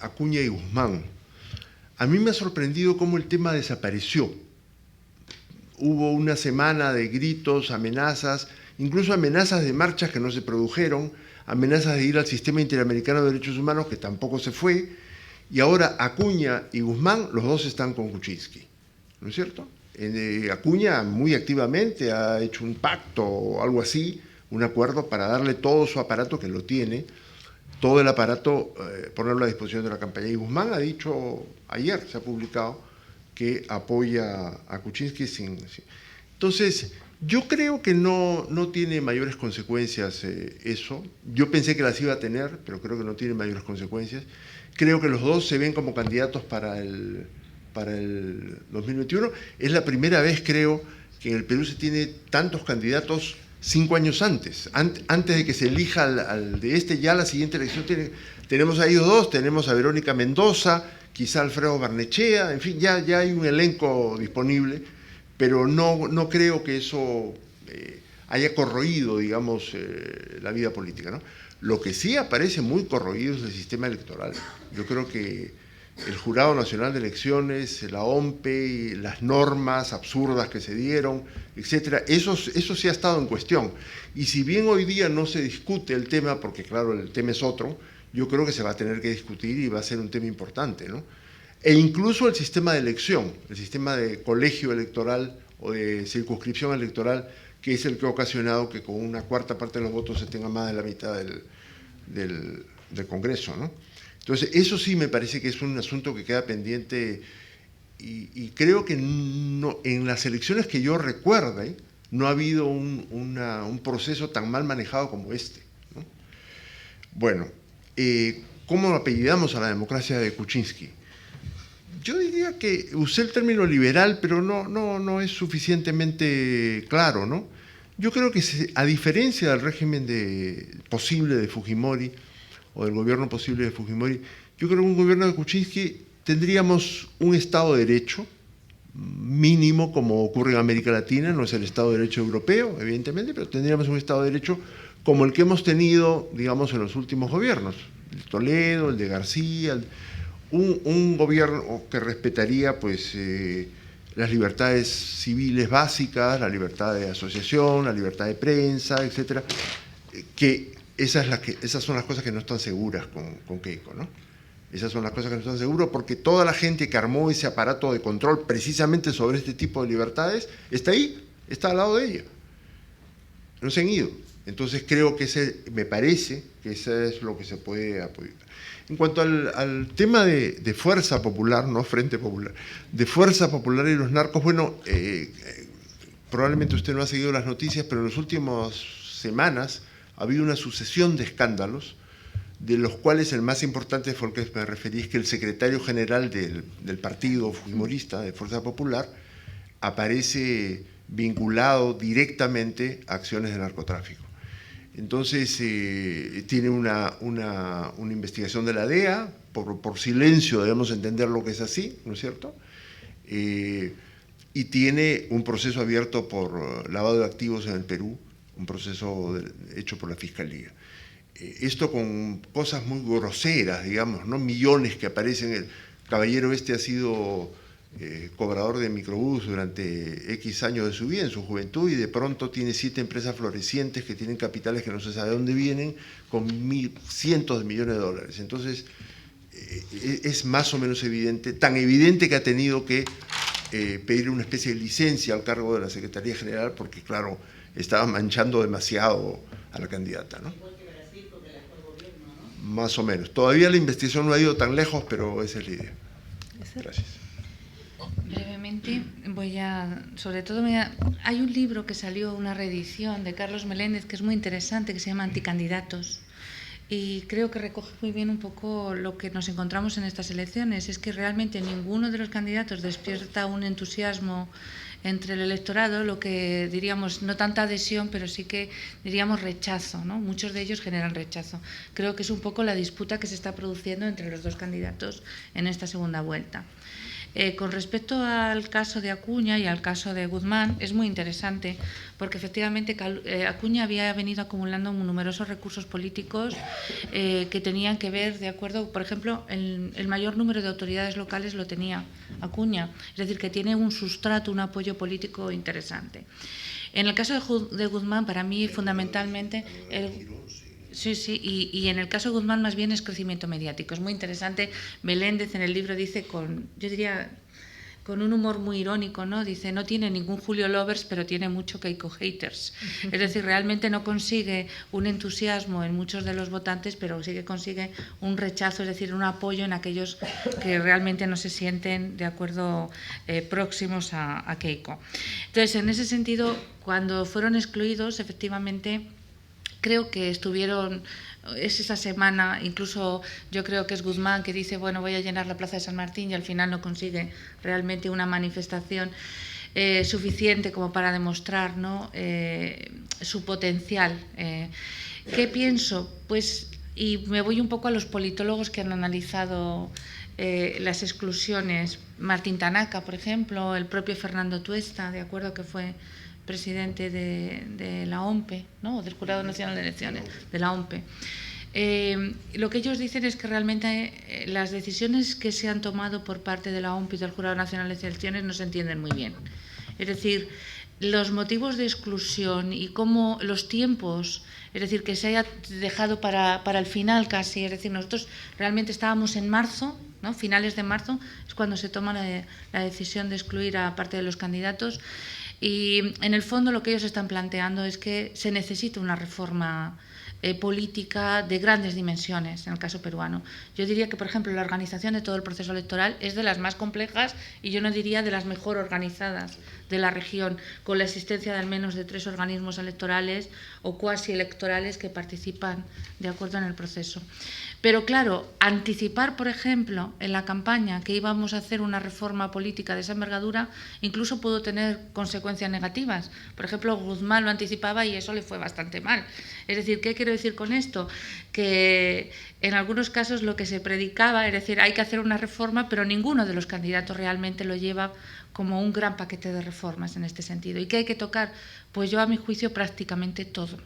Acuña y Guzmán, a mí me ha sorprendido cómo el tema desapareció. Hubo una semana de gritos, amenazas, incluso amenazas de marchas que no se produjeron, amenazas de ir al Sistema Interamericano de Derechos Humanos que tampoco se fue, y ahora Acuña y Guzmán, los dos están con Kuczynski, ¿no es cierto? Acuña muy activamente ha hecho un pacto o algo así, un acuerdo para darle todo su aparato, que lo tiene, todo el aparato, ponerlo a disposición de la campaña. Y Guzmán ha dicho, ayer se ha publicado, que apoya a Kuczynski Entonces, yo creo que no tiene mayores consecuencias eso. Yo pensé que las iba a tener, pero creo que no tiene mayores consecuencias. Creo que los dos se ven como candidatos para el 2021. Es la primera vez, creo, que en el Perú se tiene tantos candidatos 5 años antes. Antes de que se elija al de ya la siguiente elección tenemos a ellos dos, tenemos a Verónica Mendoza, quizá Alfredo Barnechea, en fin, ya hay un elenco disponible, pero no creo que eso haya corroído, digamos, la vida política, ¿no? Lo que sí aparece muy corroído es el sistema electoral. Yo creo que el Jurado Nacional de Elecciones, la OMPE, las normas absurdas que se dieron, etcétera, eso sí ha estado en cuestión. Y si bien hoy día no se discute el tema, porque claro, el tema es otro, yo creo que se va a tener que discutir y va a ser un tema importante, ¿no? E incluso el sistema de elección, el sistema de colegio electoral o de circunscripción electoral, que es el que ha ocasionado que con una cuarta parte de los votos se tenga más de la mitad del Congreso, ¿no? Entonces, eso sí me parece que es un asunto que queda pendiente y creo que no, en las elecciones que yo recuerde no ha habido un proceso tan mal manejado como este, ¿no? Bueno, ¿cómo apellidamos a la democracia de Kuczynski? Yo diría que usé el término liberal, pero no es suficientemente claro, ¿no? Yo creo que a diferencia del régimen posible de Fujimori, o del gobierno posible de Fujimori, yo creo que un gobierno de Kuczynski tendríamos un Estado de Derecho mínimo, como ocurre en América Latina, no es el Estado de Derecho europeo, evidentemente, pero tendríamos un Estado de Derecho como el que hemos tenido, digamos, en los últimos gobiernos, el de Toledo, el de García, un gobierno que respetaría, pues, las libertades civiles básicas, la libertad de asociación, la libertad de prensa, etcétera, que esas son las cosas que no están seguras con Keiko, ¿no? Esas son las cosas que no están seguras porque toda la gente que armó ese aparato de control precisamente sobre este tipo de libertades está ahí, está al lado de ella. No se han ido. Entonces creo que me parece que eso es lo que se puede apoyar. En cuanto al tema de Fuerza Popular, no Frente Popular, de Fuerza Popular y los narcos, bueno, probablemente usted no ha seguido las noticias, pero en las últimas semanas ha habido una sucesión de escándalos, de los cuales el más importante fue el que me referí, es que el secretario general del partido fujimorista de Fuerza Popular aparece vinculado directamente a acciones de narcotráfico. Entonces, tiene una investigación de la DEA, por silencio debemos entender lo que es así, ¿no es cierto? Y tiene un proceso abierto por lavado de activos en el Perú, un proceso hecho por la Fiscalía. Esto con cosas muy groseras, digamos, ¿no? Millones que aparecen. El caballero ha sido cobrador de microbús durante X años de su vida, en su juventud, y de pronto tiene 7 empresas florecientes que tienen capitales que no se sabe de dónde vienen, con cientos de millones de dólares. Entonces, es más o menos evidente, tan evidente que ha tenido que pedir una especie de licencia al cargo de la Secretaría General, porque, claro, estaba manchando demasiado a la candidata, ¿no? Igual que Brasil, porque la actual gobierno, ¿no? Más o menos. Todavía la investigación no ha ido tan lejos, pero esa es la idea. Gracias. Brevemente, hay un libro que salió, una reedición de Carlos Meléndez, que es muy interesante, que se llama Anticandidatos, y creo que recoge muy bien un poco lo que nos encontramos en estas elecciones. Es que realmente ninguno de los candidatos despierta un entusiasmo entre el electorado lo que diríamos, no tanta adhesión, pero sí que diríamos rechazo, ¿no? Muchos de ellos generan rechazo. Creo que es un poco la disputa que se está produciendo entre los dos candidatos en esta segunda vuelta. Con respecto al caso de Acuña y al caso de Guzmán, es muy interesante porque efectivamente Acuña había venido acumulando numerosos recursos políticos que tenían que ver, de acuerdo, por ejemplo, el mayor número de autoridades locales lo tenía Acuña, es decir, que tiene un sustrato, un apoyo político interesante. En el caso de Guzmán, para mí, fundamentalmente, sí, y en el caso de Guzmán más bien es crecimiento mediático. Es muy interesante. Meléndez en el libro dice yo diría, con un humor muy irónico, ¿no? Dice, no tiene ningún Julio Lovers, pero tiene mucho Keiko Haters. Es decir, realmente no consigue un entusiasmo en muchos de los votantes, pero sí que consigue un rechazo, es decir, un apoyo en aquellos que realmente no se sienten de acuerdo próximos a Keiko. Entonces, en ese sentido, cuando fueron excluidos, efectivamente, creo que estuvieron, es esa semana, incluso yo creo que es Guzmán que dice, bueno, voy a llenar la Plaza de San Martín y al final no consigue realmente una manifestación suficiente como para demostrar, ¿no? Su potencial. ¿Qué pienso? Pues, y me voy un poco a los politólogos que han analizado las exclusiones. Martín Tanaka, por ejemplo, el propio Fernando Tuesta, de acuerdo, que fue presidente de la OMPE, ¿no? Del Jurado Nacional de Elecciones, de la OMPE. Lo que ellos dicen es que realmente las decisiones que se han tomado por parte de la OMPE y del Jurado Nacional de Elecciones no se entienden muy bien. Es decir, los motivos de exclusión y cómo los tiempos, es decir, que se haya dejado para el final casi, es decir, nosotros realmente estábamos en marzo, ¿no? Finales de marzo, es cuando se toma la decisión de excluir a parte de los candidatos. Y en el fondo lo que ellos están planteando es que se necesita una reforma política de grandes dimensiones en el caso peruano. Yo diría que, por ejemplo, la organización de todo el proceso electoral es de las más complejas y yo no diría de las mejor organizadas de la región, con la existencia de al menos de 3 organismos electorales o cuasi electorales que participan de acuerdo en el proceso. Pero claro, anticipar, por ejemplo, en la campaña que íbamos a hacer una reforma política de esa envergadura, incluso pudo tener consecuencias negativas. Por ejemplo, Guzmán lo anticipaba y eso le fue bastante mal. Es decir, ¿qué quiero decir con esto? Que en algunos casos lo que se predicaba, es decir, hay que hacer una reforma, pero ninguno de los candidatos realmente lo lleva como un gran paquete de reformas en este sentido. ¿Y qué hay que tocar? Pues yo, a mi juicio, prácticamente todo.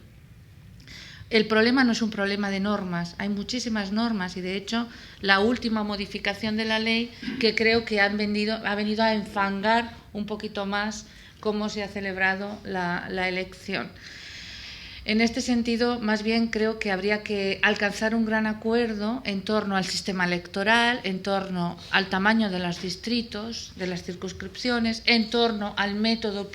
El problema no es un problema de normas, hay muchísimas normas y de hecho la última modificación de la ley que creo que ha venido a enfangar un poquito más cómo se ha celebrado la elección. En este sentido, más bien creo que habría que alcanzar un gran acuerdo en torno al sistema electoral, en torno al tamaño de los distritos, de las circunscripciones, en torno al método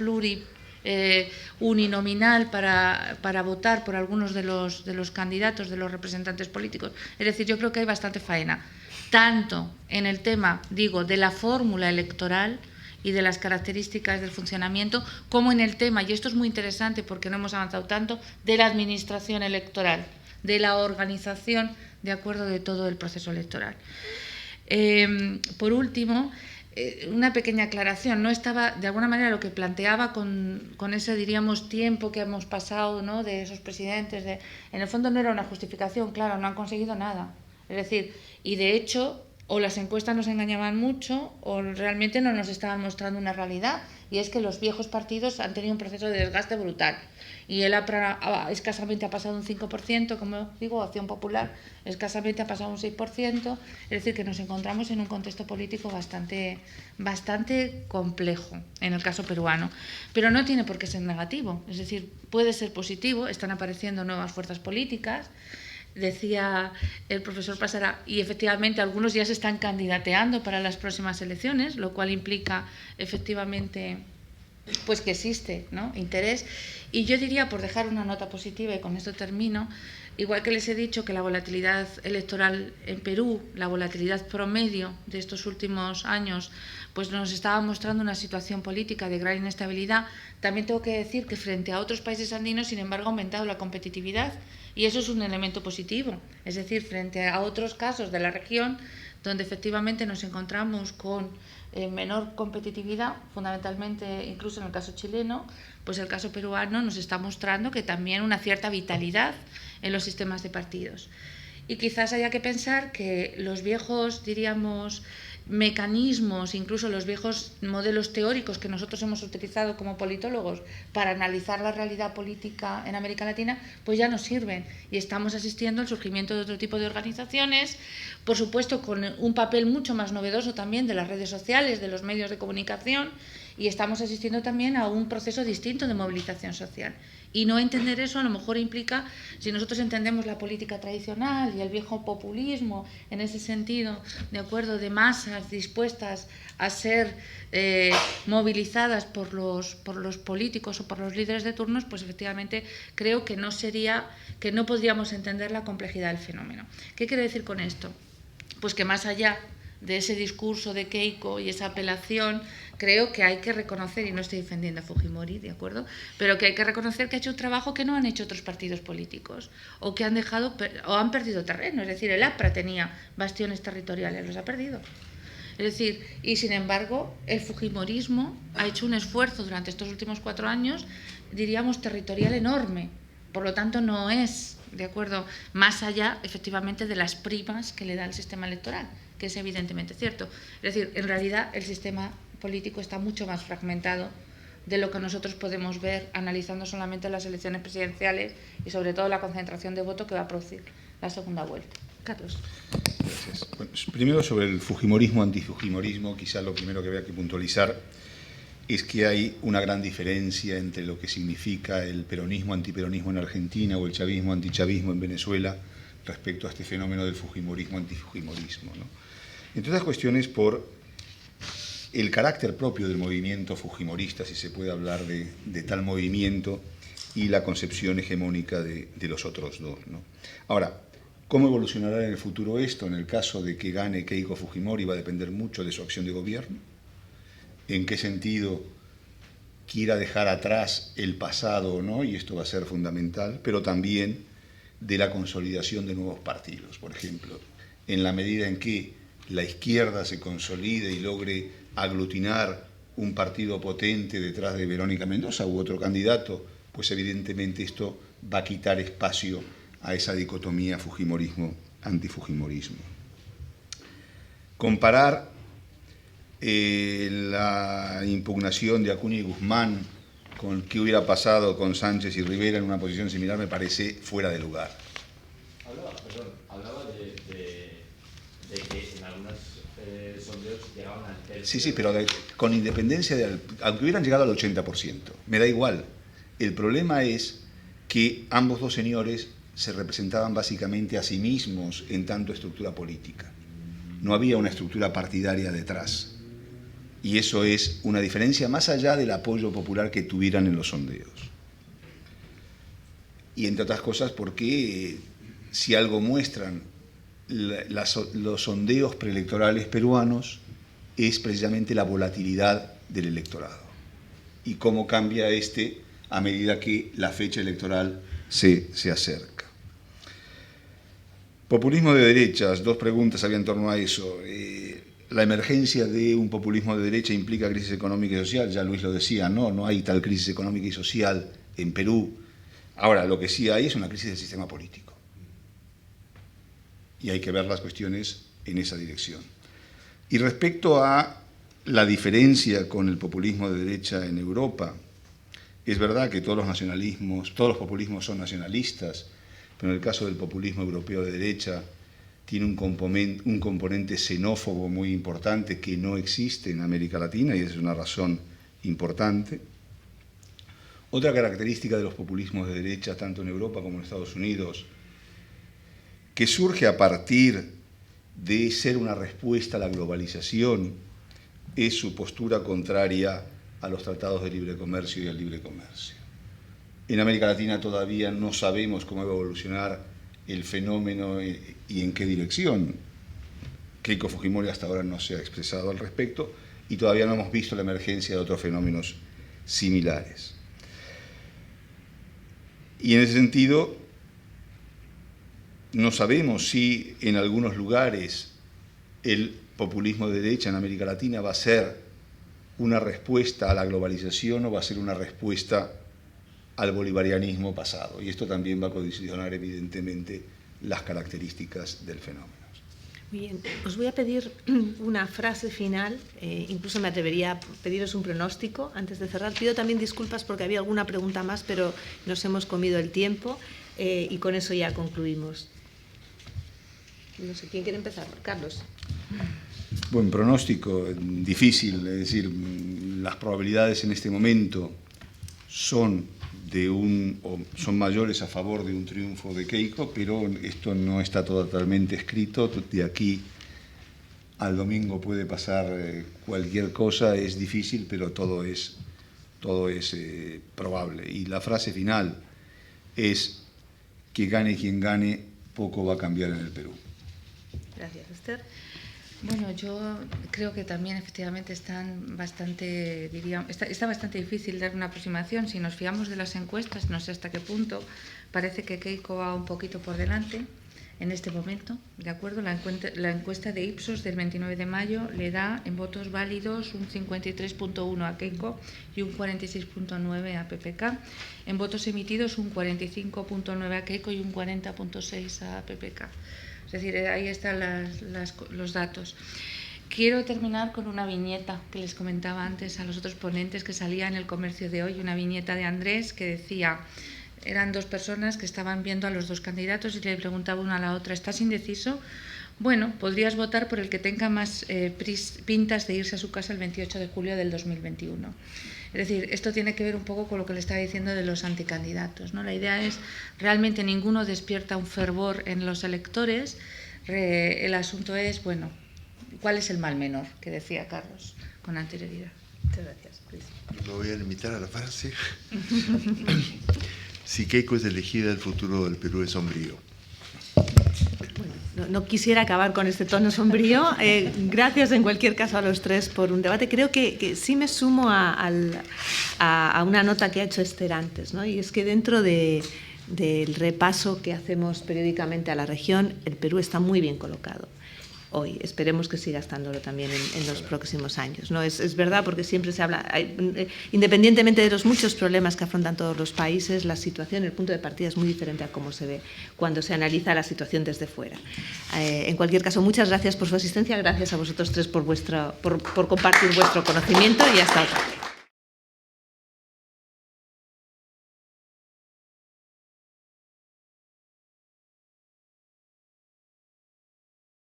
uninominal para votar por algunos de los candidatos, de los representantes políticos. Es decir, yo creo que hay bastante faena, tanto en el tema, digo, de la fórmula electoral y de las características del funcionamiento, como en el tema, y esto es muy interesante porque no hemos avanzado tanto, de la administración electoral, de la organización de acuerdo de todo el proceso electoral. Por último, una pequeña aclaración, no estaba, de alguna manera, lo que planteaba con ese, diríamos, tiempo que hemos pasado, ¿no?, de esos presidentes, en el fondo no era una justificación, claro, no han conseguido nada. Es decir, y de hecho, o las encuestas nos engañaban mucho o realmente no nos estaban mostrando una realidad, y es que los viejos partidos han tenido un proceso de desgaste brutal. Y él escasamente ha pasado un 5%, como digo, Acción Popular escasamente ha pasado un 6%, es decir, que nos encontramos en un contexto político bastante complejo en el caso peruano. Pero no tiene por qué ser negativo, es decir, puede ser positivo, están apareciendo nuevas fuerzas políticas. Decía el profesor Passarà, y efectivamente algunos ya se están candidateando para las próximas elecciones, lo cual implica efectivamente pues que existe, ¿no?, interés. Y yo diría, por dejar una nota positiva, y con esto termino, igual que les he dicho que la volatilidad electoral en Perú, la volatilidad promedio de estos últimos años, pues nos estaba mostrando una situación política de gran inestabilidad, también tengo que decir que frente a otros países andinos, sin embargo, ha aumentado la competitividad. Y eso es un elemento positivo, es decir, frente a otros casos de la región donde efectivamente nos encontramos con menor competitividad, fundamentalmente incluso en el caso chileno, pues el caso peruano nos está mostrando que también una cierta vitalidad en los sistemas de partidos. Y quizás haya que pensar que los viejos, diríamos, mecanismos, incluso los viejos modelos teóricos que nosotros hemos utilizado como politólogos para analizar la realidad política en América Latina, pues ya no sirven. Y estamos asistiendo al surgimiento de otro tipo de organizaciones, por supuesto con un papel mucho más novedoso también de las redes sociales, de los medios de comunicación, y estamos asistiendo también a un proceso distinto de movilización social. Y no entender eso a lo mejor implica, si nosotros entendemos la política tradicional y el viejo populismo en ese sentido, de acuerdo, de masas dispuestas a ser movilizadas por los políticos o por los líderes de turnos, pues efectivamente creo que no podríamos entender la complejidad del fenómeno. ¿Qué quiere decir con esto? Pues que más allá de ese discurso de Keiko y esa apelación, creo que hay que reconocer, y no estoy defendiendo a Fujimori, ¿de acuerdo?, pero que hay que reconocer que ha hecho un trabajo que no han hecho otros partidos políticos, o que han dejado o han perdido terreno. Es decir, el APRA tenía bastiones territoriales, los ha perdido. Es decir, y sin embargo, el fujimorismo ha hecho un esfuerzo durante estos últimos 4 años, diríamos, territorial enorme. Por lo tanto, no es, ¿de acuerdo?, más allá, efectivamente, de las primas que le da el sistema electoral, que es evidentemente cierto. Es decir, en realidad el sistema político está mucho más fragmentado de lo que nosotros podemos ver analizando solamente las elecciones presidenciales y sobre todo la concentración de voto que va a producir la segunda vuelta. Carlos. Gracias. Bueno, primero sobre el fujimorismo, antifujimorismo, quizás lo primero que había que puntualizar es que hay una gran diferencia entre lo que significa el peronismo, antiperonismo en Argentina o el chavismo, antichavismo en Venezuela respecto a este fenómeno del fujimorismo, antifujimorismo, ¿no? Entre otras cuestiones por el carácter propio del movimiento fujimorista, si se puede hablar de tal movimiento, y la concepción hegemónica de los otros dos, ¿no? Ahora, ¿cómo evolucionará en el futuro esto? En el caso de que gane Keiko Fujimori va a depender mucho de su acción de gobierno. ¿En qué sentido quiera dejar atrás el pasado o no? Y esto va a ser fundamental, pero también de la consolidación de nuevos partidos. Por ejemplo, en la medida en que la izquierda se consolide y logre aglutinar un partido potente detrás de Verónica Mendoza u otro candidato, pues evidentemente esto va a quitar espacio a esa dicotomía fujimorismo-antifujimorismo. Comparar la impugnación de Acuña y Guzmán con qué hubiera pasado con Sánchez y Rivera en una posición similar me parece fuera de lugar. Hablaba de que en algunos sondeos llegaban al tercio. Sí, pero con independencia, aunque hubieran llegado al 80%, me da igual. El problema es que ambos dos señores se representaban básicamente a sí mismos en tanto estructura política. No había una estructura partidaria detrás. Y eso es una diferencia más allá del apoyo popular que tuvieran en los sondeos. Y entre otras cosas porque si algo muestran los sondeos preelectorales peruanos es precisamente la volatilidad del electorado y cómo cambia a medida que la fecha electoral se acerca. Populismo de derechas, 2 preguntas había en torno a eso. La emergencia de un populismo de derecha implica crisis económica y social, ya Luis lo decía, no hay tal crisis económica y social en Perú. Ahora, lo que sí hay es una crisis del sistema político. Y hay que ver las cuestiones en esa dirección. Y respecto a la diferencia con el populismo de derecha en Europa, es verdad que todos los populismos son nacionalistas, pero en el caso del populismo europeo de derecha tiene un componente xenófobo muy importante que no existe en América Latina y esa es una razón importante. Otra característica de los populismos de derecha, tanto en Europa como en Estados Unidos, que surge a partir de ser una respuesta a la globalización, es su postura contraria a los tratados de libre comercio y al libre comercio. En América Latina todavía no sabemos cómo va a evolucionar el fenómeno y en qué dirección. Keiko Fujimori hasta ahora no se ha expresado al respecto y todavía no hemos visto la emergencia de otros fenómenos similares. Y en ese sentido, no sabemos si en algunos lugares el populismo de derecha en América Latina va a ser una respuesta a la globalización o va a ser una respuesta al bolivarianismo pasado. Y esto también va a condicionar evidentemente las características del fenómeno. Muy bien, os voy a pedir una frase final, incluso me atrevería a pediros un pronóstico antes de cerrar. Pido también disculpas porque había alguna pregunta más, pero nos hemos comido el tiempo y con eso ya concluimos. No sé, ¿quién quiere empezar? Carlos. Buen pronóstico, difícil, es decir, las probabilidades en este momento son mayores a favor de un triunfo de Keiko, pero esto no está totalmente escrito. De aquí al domingo puede pasar cualquier cosa, es difícil, pero todo es probable. Y la frase final es que gane quien gane, poco va a cambiar en el Perú. Gracias, Esther. Bueno, yo creo que también efectivamente está bastante difícil dar una aproximación. Si nos fiamos de las encuestas, no sé hasta qué punto, parece que Keiko va un poquito por delante en este momento, ¿de acuerdo? La encuesta de Ipsos del 29 de mayo le da en votos válidos un 53.1 a Keiko y un 46.9 a PPK. En votos emitidos un 45.9 a Keiko y un 40.6 a PPK. Es decir, ahí están los datos. Quiero terminar con una viñeta que les comentaba antes a los otros ponentes que salía en El Comercio de hoy, una viñeta de Andrés que decía, eran dos personas que estaban viendo a los dos candidatos y le preguntaba una a la otra, ¿estás indeciso? Bueno, podrías votar por el que tenga más pintas de irse a su casa el 28 de julio del 2021. Es decir, esto tiene que ver un poco con lo que le estaba diciendo de los anticandidatos, ¿no? La idea es, realmente ninguno despierta un fervor en los electores. El asunto es, bueno, ¿cuál es el mal menor? Que decía Carlos con anterioridad. Muchas gracias, Luis. Lo voy a limitar a la frase. Si Keiko es elegida, el futuro del Perú es sombrío. Bueno, no quisiera acabar con este tono sombrío. Gracias en cualquier caso a los tres por un debate. Creo que sí me sumo a una nota que ha hecho Esther antes, ¿no? Y es que dentro del repaso que hacemos periódicamente a la región, el Perú está muy bien colocado hoy. Esperemos que siga estándolo también en los próximos años, ¿no? Es verdad, porque siempre se habla, independientemente de los muchos problemas que afrontan todos los países, la situación, el punto de partida es muy diferente a cómo se ve cuando se analiza la situación desde fuera. En cualquier caso, muchas gracias por su asistencia, gracias a vosotros tres por compartir vuestro conocimiento y hasta otra.